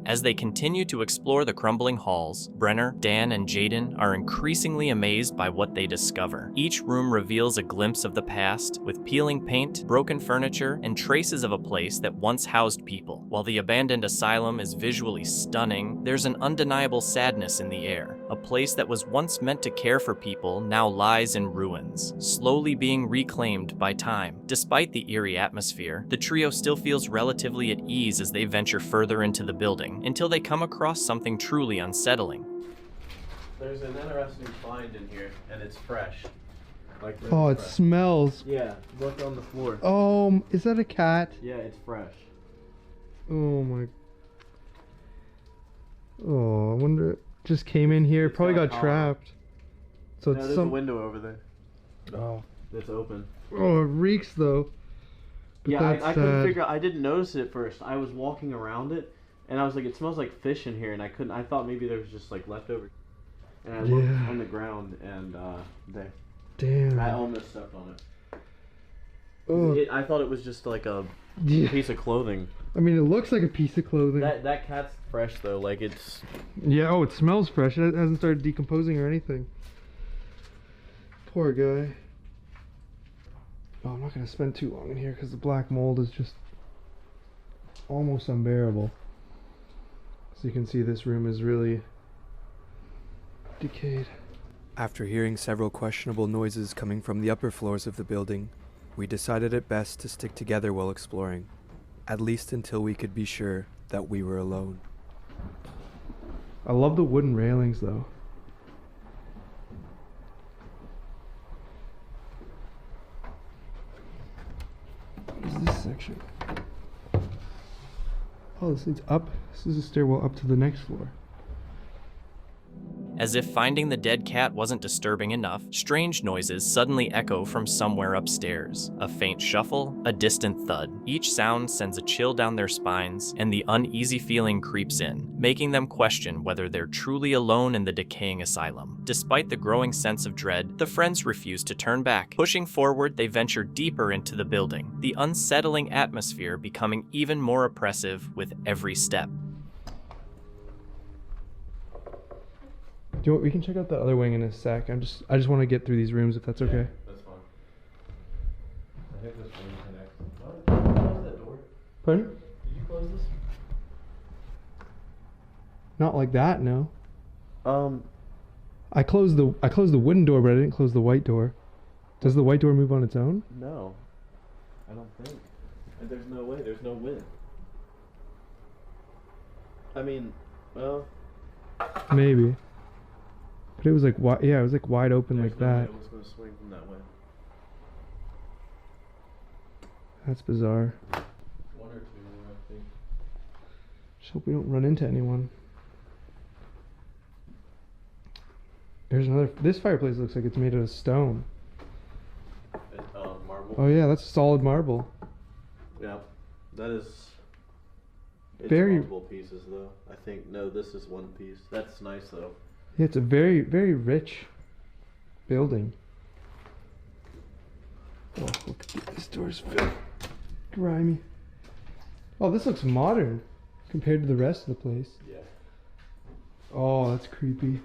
As they continue to explore the crumbling halls, Brenner, Dan, and Jaden are increasingly amazed by what they discover. Each room reveals a glimpse of the past, with peeling paint, broken furniture, and traces of a place that once housed people. While the abandoned asylum is visually stunning, there's an undeniable sadness in the air. A place that was once meant to care for people now lies in ruins, slowly being reclaimed by time. Despite the eerie atmosphere, the trio still feels relatively at ease as they venture further into the building, until they come across something truly unsettling. There's an interesting find in here, and it's fresh. Like really Oh, it fresh. smells. Yeah, look on the floor. Oh, is that a cat? Yeah, it's fresh. Oh my. Oh, I wonder. It just came in here. Probably got trapped. So No, it's there's some. a window over there. Oh. It's open. Oh, it reeks though. But Yeah, that's I couldn't sad. figure. I didn't notice it at first. I was walking around it, and I was like, it smells like fish in here, and I couldn't. I thought maybe there was just like leftover. And I looked Yeah. on the ground, and there. Damn. I almost stepped on it. Oh. I thought it was just like a Yeah. piece of clothing. I mean, it looks like a piece of clothing. That cat's fresh though. Like it's. Yeah, oh, it smells fresh. It hasn't started decomposing or anything. Poor guy. Oh, I'm not going to spend too long in here because the black mold is just almost unbearable. So you can see this room is really decayed. After hearing several questionable noises coming from the upper floors of the building, we decided it best to stick together while exploring, at least until we could be sure that we were alone. I love the wooden railings though. What is this section? Oh, this leads up. This is a stairwell up to the next floor. As if finding the dead cat wasn't disturbing enough, strange noises suddenly echo from somewhere upstairs. A faint shuffle, a distant thud. Each sound sends a chill down their spines, and the uneasy feeling creeps in, making them question whether they're truly alone in the decaying asylum. Despite the growing sense of dread, the friends refuse to turn back. Pushing forward, they venture deeper into the building, the unsettling atmosphere becoming even more oppressive with every step. Do you want, we can check out the other wing in a sec. I just want to get through these rooms if that's okay. That's fine. Pardon? Did you close this? Not like that, no. I closed the wooden door, but I didn't close the white door. Does the white door move on its own? No, I don't think. There's no way. There's no wind. I mean, well, Maybe. But it was like yeah, it was like wide open like that. It was going to swing from that way. That's bizarre. One or two, I think. Just hope we don't run into anyone. There's another. This fireplace looks like it's made out of stone. Marble. Oh yeah, that's solid marble. Yeah, that is. It's Very- multiple pieces though. I think no, this is one piece. That's nice though. Yeah, it's a very, very rich building. Oh, look at this door's grimy. Oh, this looks modern compared to the rest of the place. Yeah. Oh, that's creepy.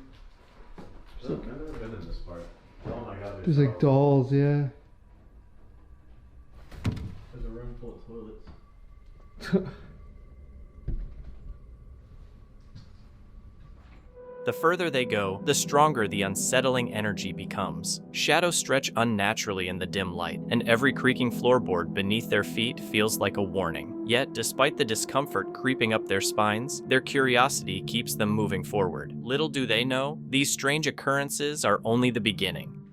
I've never been in this part. Oh my god. There's like dolls, yeah. There's a room full of toilets. The further they go, the stronger the unsettling energy becomes. Shadows stretch unnaturally in the dim light, and every creaking floorboard beneath their feet feels like a warning. Yet, despite the discomfort creeping up their spines, their curiosity keeps them moving forward. Little do they know, these strange occurrences are only the beginning.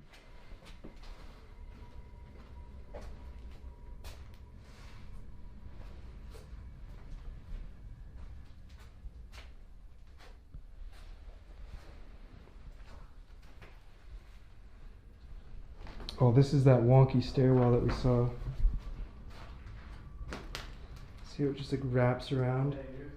Oh, this is that wonky stairwell that we saw. See how it just like wraps around? Here's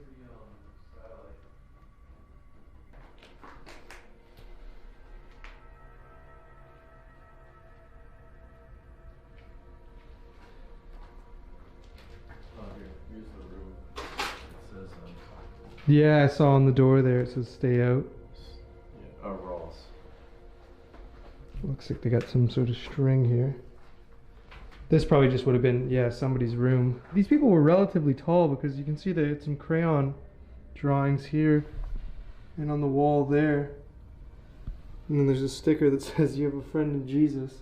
the room. It says Yeah, I saw on the door there it says stay out. Ross. Looks like they got some sort of string here. This probably just would have been, yeah, somebody's room. These people were relatively tall because you can see they had some crayon drawings here and on the wall there. And then there's a sticker that says you have a friend in Jesus.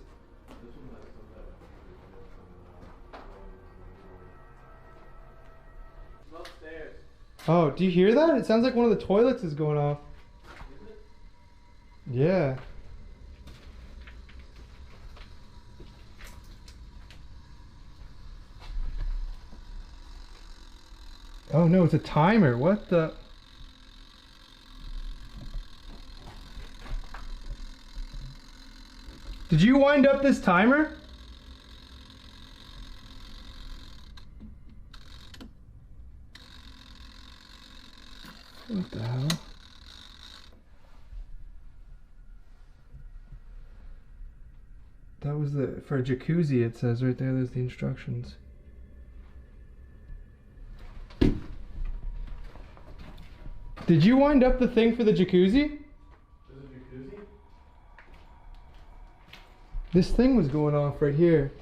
Upstairs. Oh, do you hear that? It sounds like one of the toilets is going off. Yeah. Oh no, it's a timer. What the? Did you wind up this timer? What the hell? That was for a jacuzzi, it says right there, there's the instructions. Did you wind up the thing for the jacuzzi? This thing was going off right here.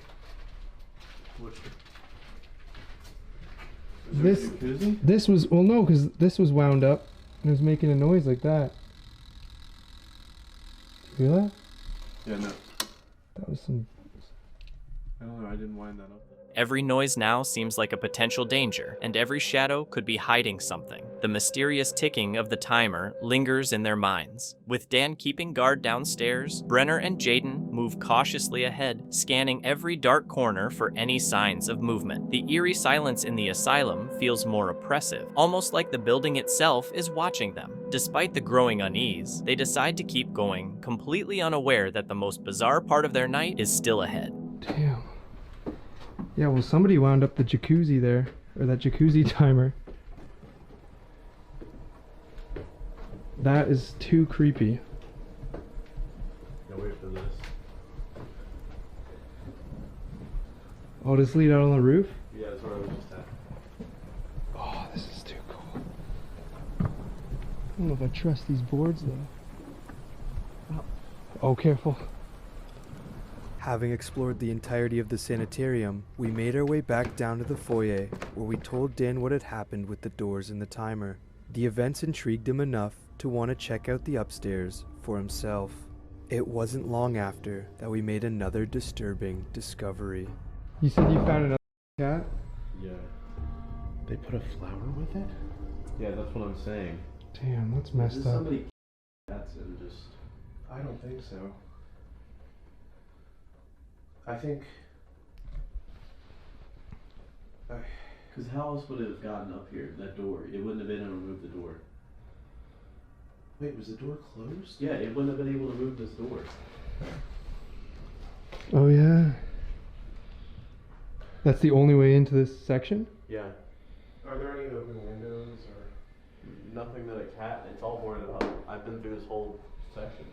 This was, well no, because this was wound up and it was making a noise like that. Did you hear that? Yeah, no. That was some... I don't know, I didn't wind that up. Every noise now seems like a potential danger, and every shadow could be hiding something. The mysterious ticking of the timer lingers in their minds. With Dan keeping guard downstairs, Brenner and Jaden move cautiously ahead, scanning every dark corner for any signs of movement. The eerie silence in the asylum feels more oppressive, almost like the building itself is watching them. Despite the growing unease, they decide to keep going, completely unaware that the most bizarre part of their night is still ahead. Damn. Yeah, well somebody wound up the jacuzzi there, or that jacuzzi timer. That is too creepy. Gotta wait for this. Oh, does this lead out on the roof? Yeah, that's where I was just at. Oh, this is too cool. I don't know if I trust these boards though. Oh, careful. Having explored the entirety of the sanitarium, we made our way back down to the foyer, where we told Dan what had happened with the doors and the timer. The events intrigued him enough to want to check out the upstairs for himself. It wasn't long after that we made another disturbing discovery. You said you found another cat? Yeah. They put a flower with it? Yeah, that's what I'm saying. Damn, that's messed up. Somebody cats and just... I don't think so. I think... Because how else would it have gotten up here, that door? It wouldn't have been able to move the door. Wait, was the door closed? Yeah, it wouldn't have been able to move this door. Oh yeah. That's the only way into this section? Yeah. Are there any open windows or... Nothing that a cat, it's all boarded up. I've been through this whole section.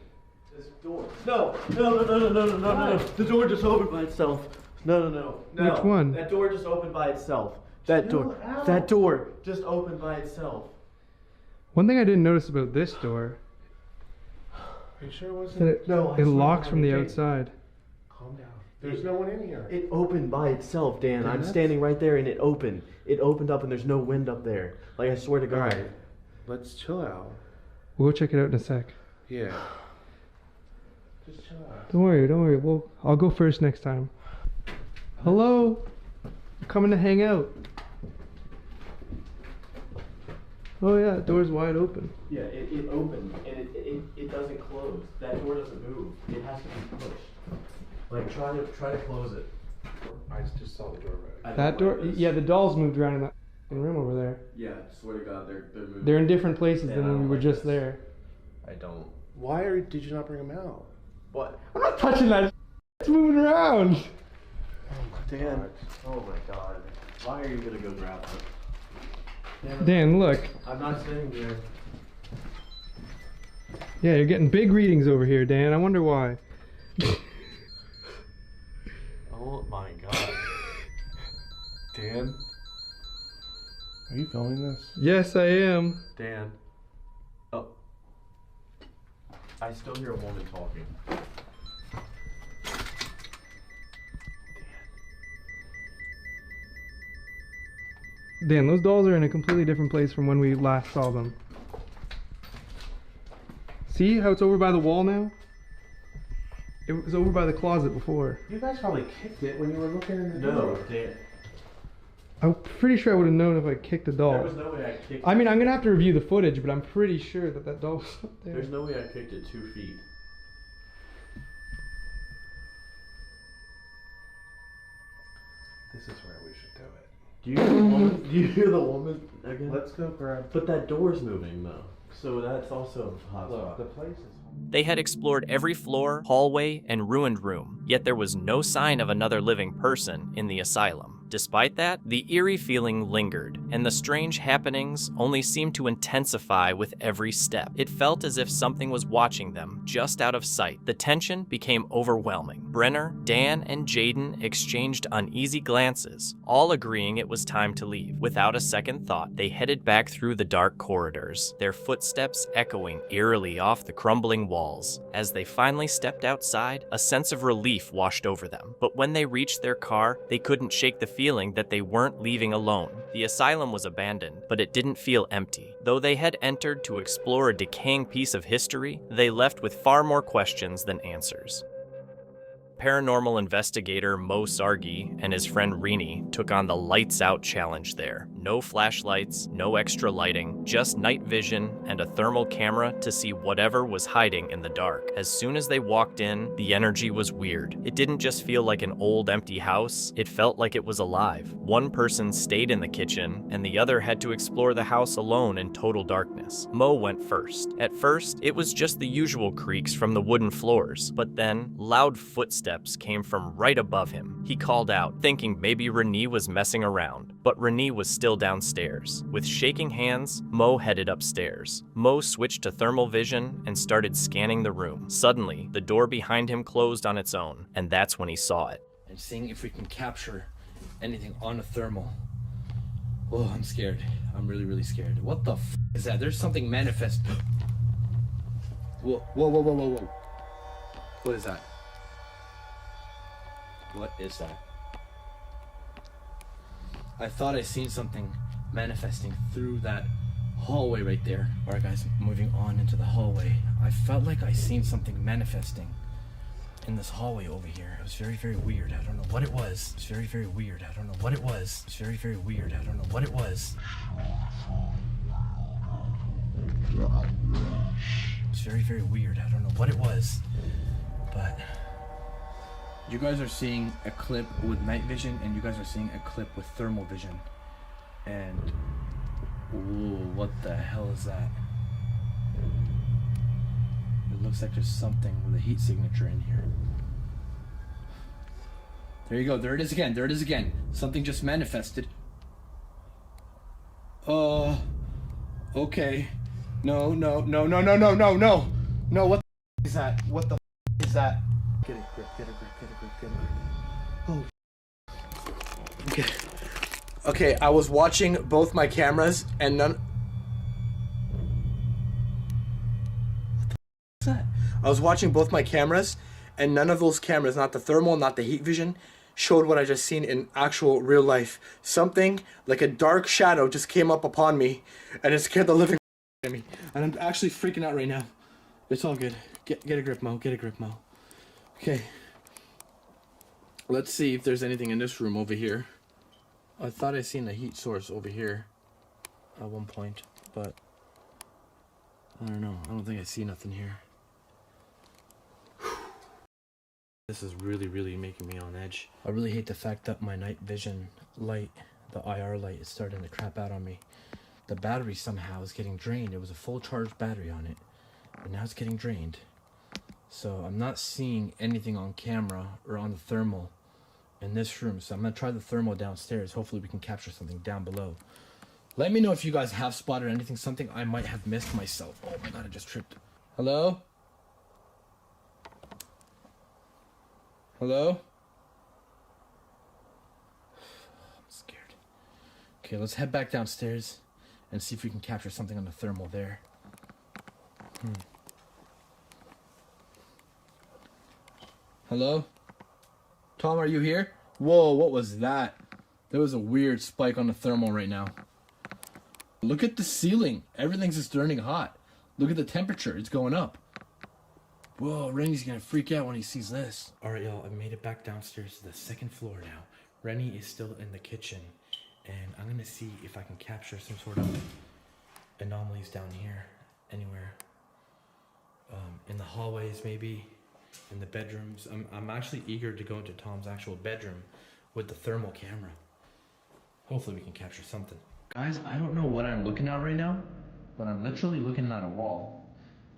This door. No! No. The door just opened by itself. No. Which one? That door just opened by itself. That door just opened by itself. One thing I didn't notice about this door Are you sure it is that wasn't? it locks from the outside. Calm down. There's no one in here. It opened by itself, Dan. I'm standing right there and it opened. It opened up and there's no wind up there. Like, I swear to God. Alright, let's chill out. We'll go check it out in a sec. Yeah. Just chill out. Don't worry. I'll go first next time. Hello? I'm coming to hang out. Oh yeah, the door's wide open. Yeah, it opened and it doesn't close. That door doesn't move. It has to be pushed. Like, try to close it. I just saw the door right. That door? Yeah, the dolls moved around in that room over there. Yeah, swear to God, they're moving. They're in different places Dan, than I when we don't were like just this. there. I don't. Why did you not bring him out? What? I'm not touching that. It's moving around. Dan. Oh my God. Why are you gonna go grab it? Dan, look. I'm not sitting there. Yeah, you're getting big readings over here, Dan. I wonder why. Oh my God. Dan? Are you filming this? Yes, I am. Dan. Oh. I still hear a woman talking. Dan, those dolls are in a completely different place from when we last saw them. See how it's over by the wall now? It was over by the closet before. You guys probably kicked it when you were looking in the No, door. Dan. I'm pretty sure I would have known if I kicked a doll. There was no way I kicked I mean, I'm gonna have to review the footage, but I'm pretty sure that doll was up there. There's no way I kicked it 2 feet. This is where we should do it. Do you hear the woman? Do you hear the woman again? Let's go grab. But that door's moving though, so that's also a hot spot. The place is. They had explored every floor, hallway, and ruined room, yet there was no sign of another living person in the asylum. Despite that, the eerie feeling lingered, and the strange happenings only seemed to intensify with every step. It felt as if something was watching them, just out of sight. The tension became overwhelming. Brenner, Dan, and Jaden exchanged uneasy glances, all agreeing it was time to leave. Without a second thought, they headed back through the dark corridors, their footsteps echoing eerily off the crumbling walls. As they finally stepped outside, a sense of relief washed over them. But when they reached their car, they couldn't shake the feeling that they weren't leaving alone. The asylum was abandoned, but it didn't feel empty. Though they had entered to explore a decaying piece of history, they left with far more questions than answers. Paranormal investigator Mo Sargi and his friend Rini took on the lights out challenge there. No flashlights, no extra lighting, just night vision and a thermal camera to see whatever was hiding in the dark. As soon as they walked in, the energy was weird. It didn't just feel like an old empty house, it felt like it was alive. One person stayed in the kitchen and the other had to explore the house alone in total darkness. Mo went first. At first, it was just the usual creaks from the wooden floors, but then loud footsteps came from right above him. He called out, thinking maybe Renee was messing around, but Renee was still downstairs. With shaking hands, Mo headed upstairs. Mo switched to thermal vision and started scanning the room. Suddenly, the door behind him closed on its own, and that's when he saw it. And seeing if we can capture anything on a thermal. Oh, I'm scared. I'm really, really scared. What the f is that? There's something manifest. Whoa. What is that? What is that? I thought I seen something manifesting through that hallway right there. All right, guys, moving on into the hallway. I felt like I seen something manifesting in this hallway over here. It was very, very weird. I don't know what it was. It's very, very weird. I don't know what it was. It's very, very weird. I don't know what it was. It's very, very weird. I don't know what it was. But you guys are seeing a clip with night vision, and you guys are seeing a clip with thermal vision. And ooh, what the hell is that? It looks like there's something with a heat signature in here. There you go. There it is again. There it is again. Something just manifested. Okay. No, no, no, no, no, no, no, no. No, what the is that? What the is that? Get a grip, get a grip, get a grip, get a grip. Oh. Okay. Okay, I was watching both my cameras and none. What the is that? I was watching both my cameras and none of those cameras, not the thermal, not the heat vision, showed what I just seen in actual real life. Something like a dark shadow just came up upon me and it scared the living out of me. And I'm actually freaking out right now. It's all good. Get a grip, Mo. Get a grip, Mo. Okay. Let's see if there's anything in this room over here. I thought I seen a heat source over here at one point, but I don't know. I don't think I see nothing here. This is really, really making me on edge. I really hate the fact that my night vision light, the IR light, is starting to crap out on me. The battery somehow is getting drained. It was a full charge battery on it, but now it's getting drained. So I'm not seeing anything on camera or on the thermal in this room. So I'm gonna try the thermal downstairs. Hopefully we can capture something down below. Let me know if you guys have spotted anything, something I might have missed myself. Oh my god, I just tripped. Hello? Hello? I'm scared. Okay, let's head back downstairs and see if we can capture something on the thermal there. Hello? Tom, are you here? Whoa, what was that? There was a weird spike on the thermal right now. Look at the ceiling. Everything's just turning hot. Look at the temperature. It's going up. Whoa, Rennie's gonna freak out when he sees this. Alright, y'all, I made it back downstairs to the second floor now. Rennie is still in the kitchen. And I'm gonna see if I can capture some sort of anomalies down here. Anywhere. In the hallways, maybe. In the bedrooms. I'm actually eager to go into Tom's actual bedroom with the thermal camera. Hopefully we can capture something. Guys, I don't know what I'm looking at right now, but I'm literally looking at a wall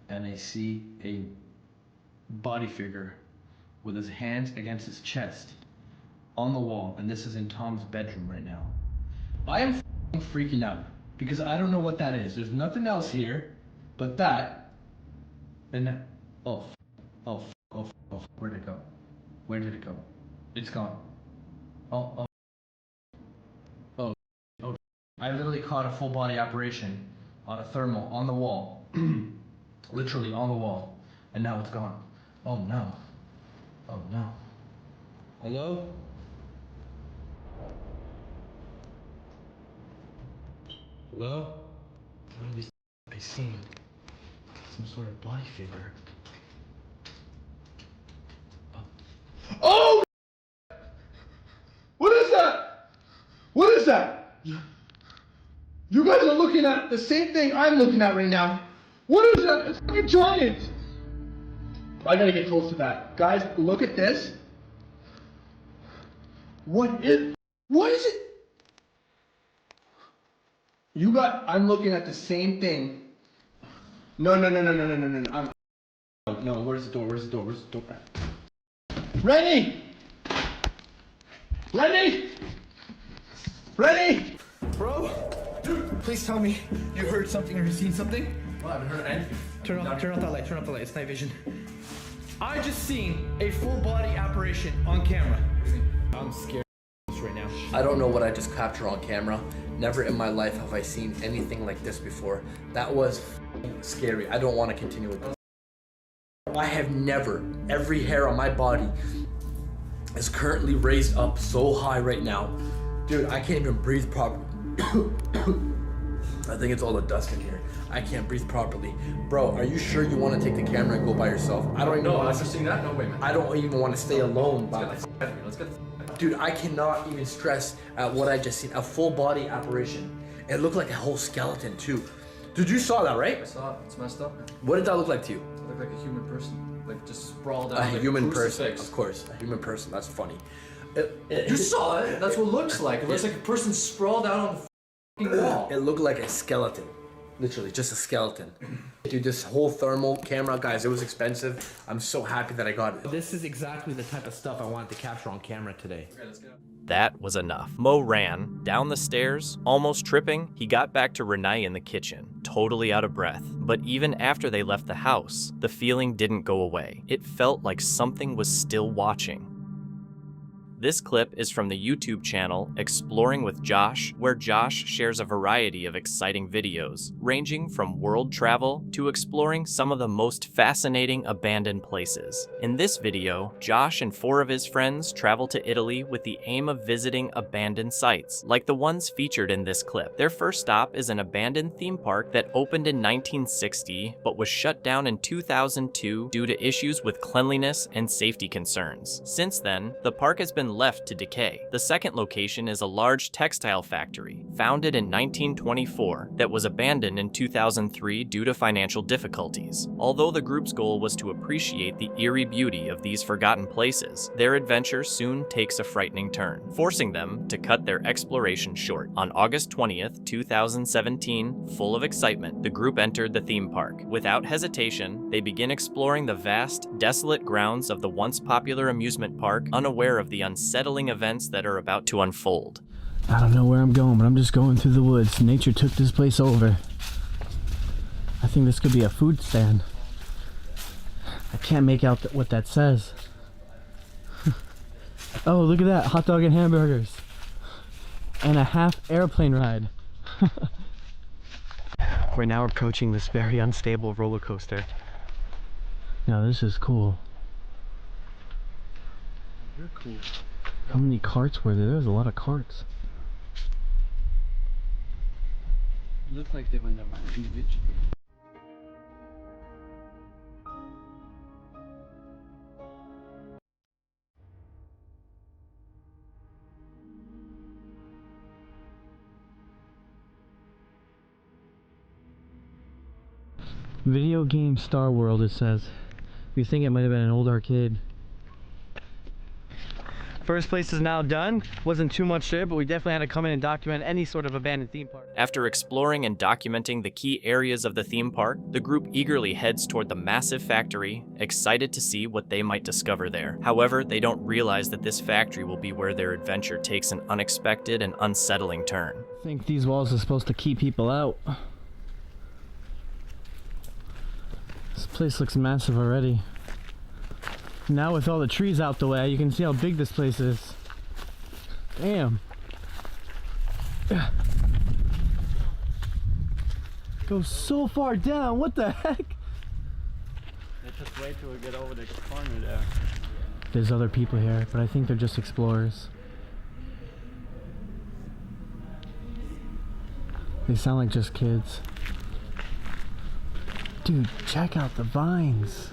and I see a body figure with his hands against his chest on the wall, and this is in Tom's bedroom right now. I am freaking out because I don't know what that is. There's nothing else here but that and that. Oh, where did it go? Where did it go? It's gone. Oh. I literally caught a full body apparition on a thermal on the wall. Literally on the wall. And now it's gone. Oh no. Oh no. Hello? Hello? What are these I seen? Some sort of body figure. Oh! What is that? What is that? You guys are looking at the same thing I'm looking at right now. What is that? It's like a giant. I gotta get close to that. Guys, look at this. What is it? I'm looking at the same thing. No. No, where's the door? Rennie! Bro, dude, please tell me you heard something or you seen something. Well, I haven't heard anything. Turn off that light. It's night vision. I just seen a full body apparition on camera. I'm scared right now. I don't know what I just captured on camera. Never in my life have I seen anything like this before. That was scary. I don't want to continue with this. I have never, every hair on my body is currently raised up so high right now. Dude, I can't even breathe properly. I think it's all the dust in here. I can't breathe properly. Bro, are you sure you want to take the camera and go by yourself? I don't even know. After seeing that, no way, man. I don't even want to stay alone by myself. Let's get the Dude, I cannot even stress at what I just seen. A full body apparition. It looked like a whole skeleton too. Dude, you saw that, right? I saw it. It's messed up, man. What did that look like to you? It looked like a human person. Like just sprawled out. A like human crucifix. person, of course. A human person, that's funny. You saw it. That's what it looks like. It looks like a person sprawled out on the fucking wall. It looked like a skeleton. Literally, just a skeleton. Dude, this whole thermal camera, guys, it was expensive. I'm so happy that I got it. This is exactly the type of stuff I wanted to capture on camera today. Okay, let's go. That was enough. Mo ran down the stairs, almost tripping. He got back to Renee in the kitchen, totally out of breath. But even after they left the house, the feeling didn't go away. It felt like something was still watching. This clip is from the YouTube channel Exploring with Josh, where Josh shares a variety of exciting videos, ranging from world travel to exploring some of the most fascinating abandoned places. In this video, Josh and 4 of his friends travel to Italy with the aim of visiting abandoned sites, like the ones featured in this clip. Their first stop is an abandoned theme park that opened in 1960, but was shut down in 2002 due to issues with cleanliness and safety concerns. Since then, the park has been left to decay. The second location is a large textile factory, founded in 1924, that was abandoned in 2003 due to financial difficulties. Although the group's goal was to appreciate the eerie beauty of these forgotten places, their adventure soon takes a frightening turn, forcing them to cut their exploration short. On August 20th, 2017, full of excitement, the group entered the theme park. Without hesitation, they begin exploring the vast, desolate grounds of the once popular amusement park, unaware of the unsettling events that are about to unfold. I don't know where I'm going, but I'm just going through the woods. Nature took this place over. I think this could be a food stand. I can't make out what that says. Oh, look at that. Hot dog and hamburgers. And a half airplane ride. We're now approaching this very unstable roller coaster. Now this is cool. You're cool. How many carts were there? There was a lot of carts. Looks like they went around individually. Video game Star World, it says. We think it might have been an old arcade. First place is now done. Wasn't too much there, but we definitely had to come in and document any sort of abandoned theme park. After exploring and documenting the key areas of the theme park, the group eagerly heads toward the massive factory, excited to see what they might discover there. However, they don't realize that this factory will be where their adventure takes an unexpected and unsettling turn. I think these walls are supposed to keep people out. This place looks massive already. Now with all the trees out the way, you can see how big this place is. Damn. Goes so far down, what the heck? Let's just wait till we get over the corner there. There's other people here, but I think they're just explorers. They sound like just kids. Dude, check out the vines.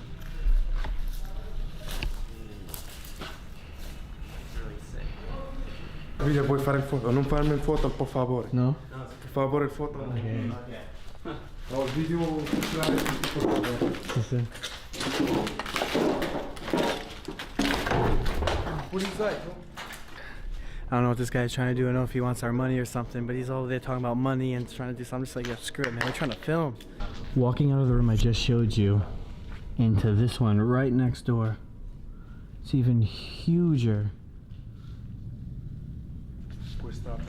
Villa, puoi fare il foto? Non farmi il foto, per favore. No? Per favore il foto. Okay. Ho il video culturale, per favore. What is that? I don't know what this guy's trying to do. I don't know if he wants our money or something, but he's all there talking about money and trying to do something. I'm just like, yeah, screw it, man. We're trying to film. Walking out of the room I just showed you into this one right next door. It's even huger.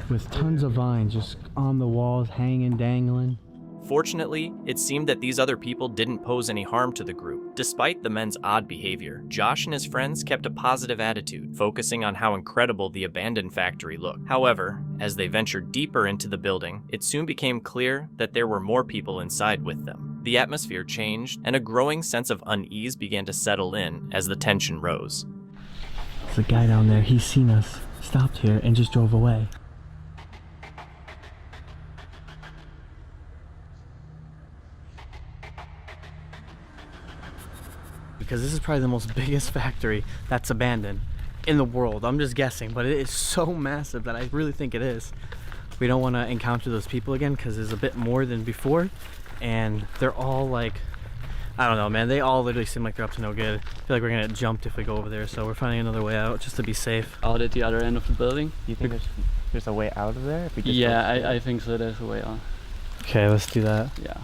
With tons of vines just on the walls, hanging, dangling. Fortunately, it seemed that these other people didn't pose any harm to the group. Despite the men's odd behavior, Josh and his friends kept a positive attitude, focusing on how incredible the abandoned factory looked. However, as they ventured deeper into the building, it soon became clear that there were more people inside with them. The atmosphere changed, and a growing sense of unease began to settle in as the tension rose. It's a guy down there. He's seen us, stopped here, and just drove away. Because this is probably the most biggest factory that's abandoned in the world. I'm just guessing, but it is so massive that I really think it is. We don't want to encounter those people again because there's a bit more than before, and they're all like, I don't know, man, they all literally seem like they're up to no good. I feel like we're gonna get jumped if we go over there, so we're finding another way out just to be safe. Out at the other end of the building. You think there's a way out of there? If we just I think so, there's a way out. Okay, let's do that. Yeah.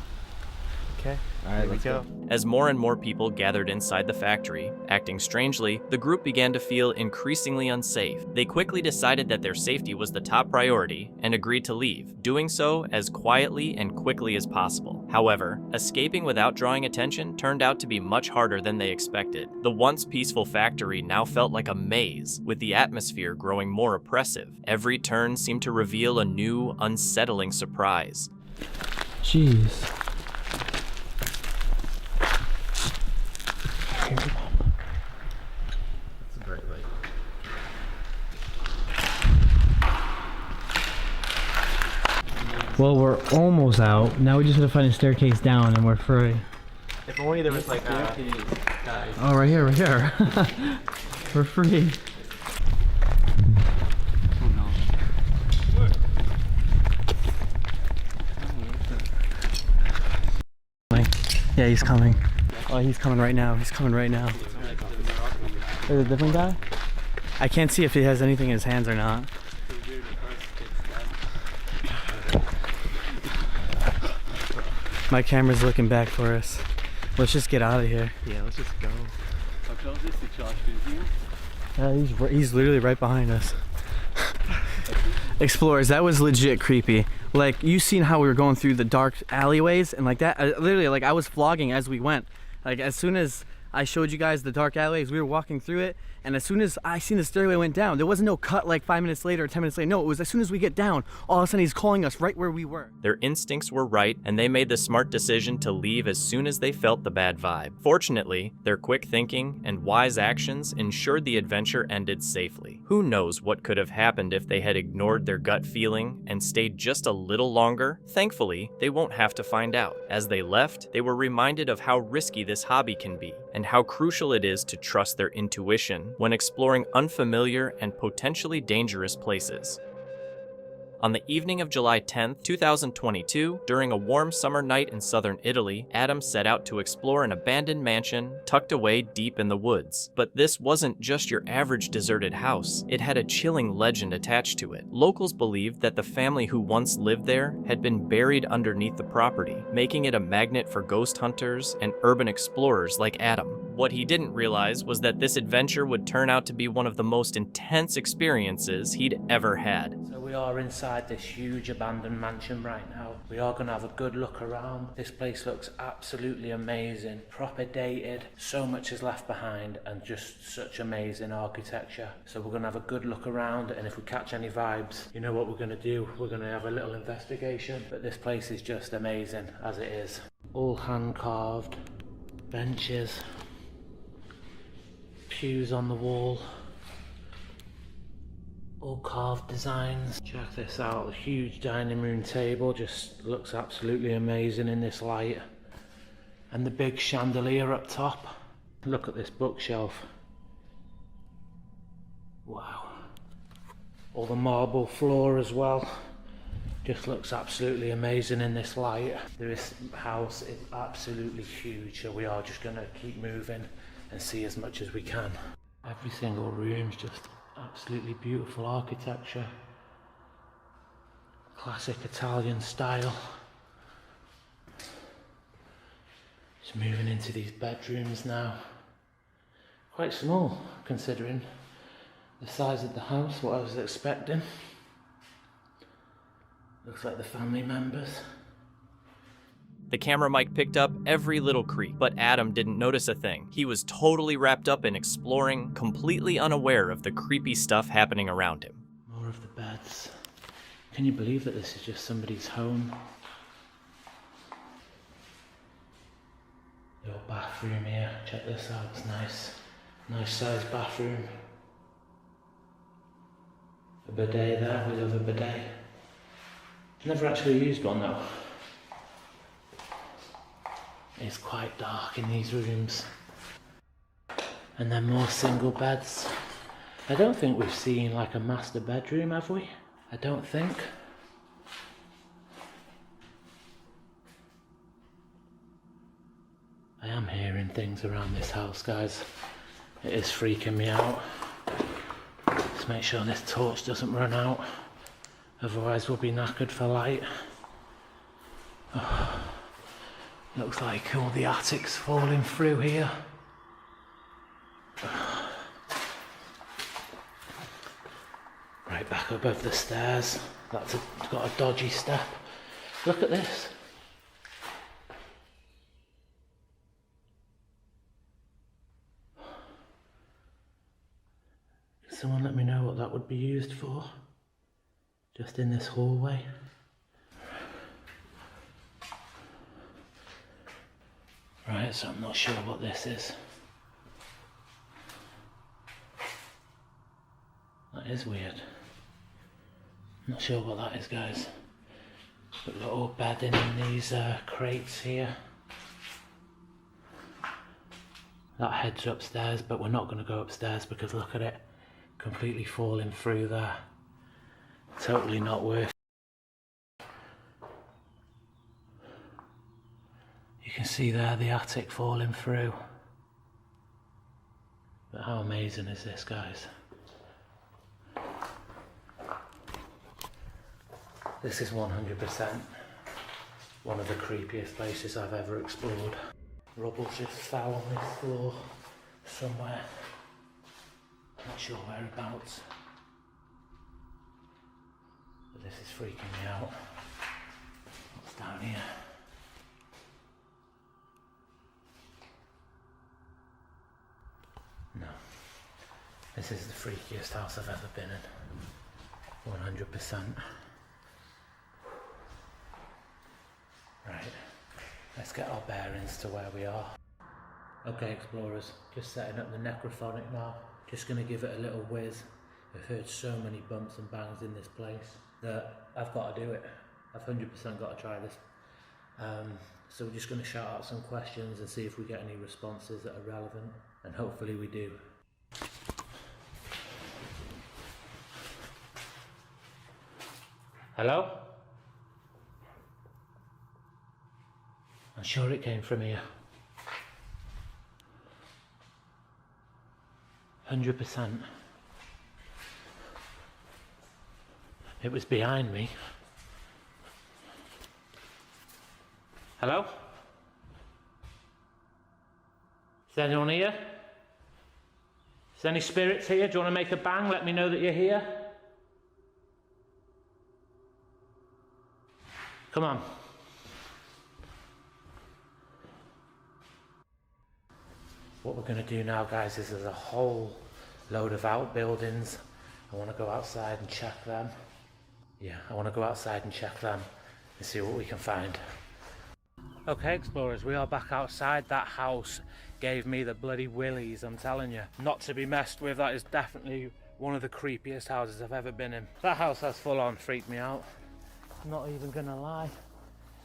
Okay, alright, let's go. As more and more people gathered inside the factory, acting strangely, the group began to feel increasingly unsafe. They quickly decided that their safety was the top priority and agreed to leave, doing so as quietly and quickly as possible. However, escaping without drawing attention turned out to be much harder than they expected. The once peaceful factory now felt like a maze, with the atmosphere growing more oppressive. Every turn seemed to reveal a new, unsettling surprise. Jeez. It's a bright light. Well, we're almost out. Now we just have to find a staircase down and we're free. If only there was like a... Oh, right here, right here. We're free. Yeah, he's coming. Oh, he's coming right now. He's coming right now. There's a different guy? I can't see if he has anything in his hands or not. My camera's looking back for us. Let's just get out of here. Yeah, let's just go. How close is the Josh? He's literally right behind us. Explorers, that was legit creepy. Like, you seen how we were going through the dark alleyways and like that? Literally, like I was vlogging as we went. Like as soon as I showed you guys the dark alleyways, we were walking through it, and as soon as I seen the stairway went down, there wasn't no cut like 5 minutes later or 10 minutes later. No, it was as soon as we get down, all of a sudden he's calling us right where we were. Their instincts were right, and they made the smart decision to leave as soon as they felt the bad vibe. Fortunately, their quick thinking and wise actions ensured the adventure ended safely. Who knows what could have happened if they had ignored their gut feeling and stayed just a little longer? Thankfully, they won't have to find out. As they left, they were reminded of how risky this hobby can be, and how crucial it is to trust their intuition when exploring unfamiliar and potentially dangerous places. On the evening of July 10th, 2022, during a warm summer night in southern Italy, Adam set out to explore an abandoned mansion tucked away deep in the woods. But this wasn't just your average deserted house. It had a chilling legend attached to it. Locals believed that the family who once lived there had been buried underneath the property, making it a magnet for ghost hunters and urban explorers like Adam. What he didn't realize was that this adventure would turn out to be one of the most intense experiences he'd ever had. So we are inside this huge abandoned mansion right now. We are going to have a good look around. This place looks absolutely amazing, proper dated, so much is left behind and just such amazing architecture. So we're going to have a good look around, and if we catch any vibes, you know what we're going to do? We're going to have a little investigation. But this place is just amazing as it is. All hand carved, benches, pews on the wall, all carved designs. Check this out, a huge dining room table, just looks absolutely amazing in this light. And the big chandelier up top. Look at this bookshelf. Wow. All the marble floor as well. Just looks absolutely amazing in this light. This house is absolutely huge, so we are just gonna keep moving and see as much as we can. Every single room's just absolutely beautiful architecture. Classic Italian style. Just moving into these bedrooms now. Quite small considering the size of the house, what I was expecting. Looks like the family members. The camera mic picked up every little creak, but Adam didn't notice a thing. He was totally wrapped up in exploring, completely unaware of the creepy stuff happening around him. More of the beds. Can you believe that this is just somebody's home? Little bathroom here, check this out, it's nice. Nice sized bathroom. A bidet there, we love a bidet. Never actually used one though. It's quite dark in these rooms. And then more single beds. I don't think we've seen like a master bedroom, have we? I don't think. I am hearing things around this house, guys. It is freaking me out. Let's make sure this torch doesn't run out. Otherwise we'll be knackered for light. Oh, looks like all the attic's falling through here. Right back above the stairs. That's got a dodgy step. Look at this. Can someone let me know what that would be used for? Just in this hallway. Right, so I'm not sure what this is. That is weird. Not sure what that is, guys. But we're all bedding in these crates here. That heads upstairs, but we're not going to go upstairs because look at it. Completely falling through there. Totally not worth it. You can see there the attic falling through. But how amazing is this, guys? This is 100% one of the creepiest places I've ever explored. Rubble just fell on this floor somewhere. Not sure whereabouts. But this is freaking me out. What's down here? No. This is the freakiest house I've ever been in. 100%. Right, let's get our bearings to where we are. Okay, explorers, just setting up the necrophonic now. Just going to give it a little whiz. I've heard so many bumps and bangs in this place that I've got to do it. I've 100% got to try this. So we're just going to shout out some questions and see if we get any responses that are relevant, and hopefully we do. Hello? I'm sure it came from here. 100%. It was behind me. Hello? Is there anyone here? Is there any spirits here? Do you want to make a bang? Let me know that you're here. Come on. What we're going to do now, guys, is there's a whole load of outbuildings. I want to go outside and check them. Yeah, I want to go outside and check them and see what we can find. Okay, explorers, we are back outside. That house gave me the bloody willies, I'm telling you. Not to be messed with. That is definitely one of the creepiest houses I've ever been in. That house has full on freaked me out. I'm not even gonna lie.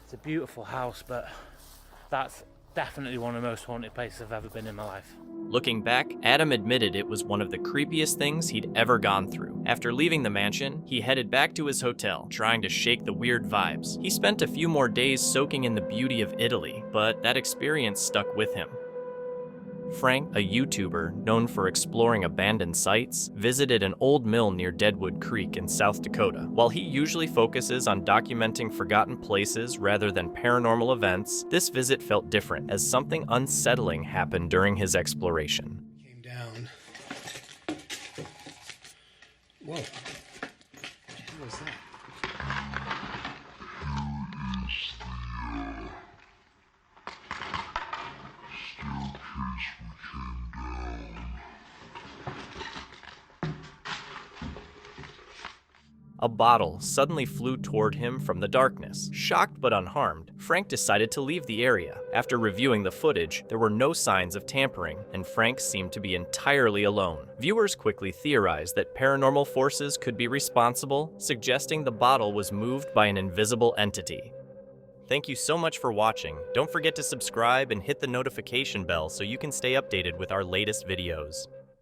It's a beautiful house, but that's definitely one of the most haunted places I've ever been in my life. Looking back, Adam admitted it was one of the creepiest things he'd ever gone through. After leaving the mansion, he headed back to his hotel, trying to shake the weird vibes. He spent a few more days soaking in the beauty of Italy, but that experience stuck with him. Frank, a YouTuber known for exploring abandoned sites, visited an old mill near Deadwood Creek in South Dakota. While he usually focuses on documenting forgotten places rather than paranormal events, this visit felt different, as something unsettling happened during his exploration. Came down. Whoa. What was that? A bottle suddenly flew toward him from the darkness. Shocked but unharmed, Frank decided to leave the area. After reviewing the footage, there were no signs of tampering, and Frank seemed to be entirely alone. Viewers quickly theorized that paranormal forces could be responsible, suggesting the bottle was moved by an invisible entity. Thank you so much for watching. Don't forget to subscribe and hit the notification bell so you can stay updated with our latest videos.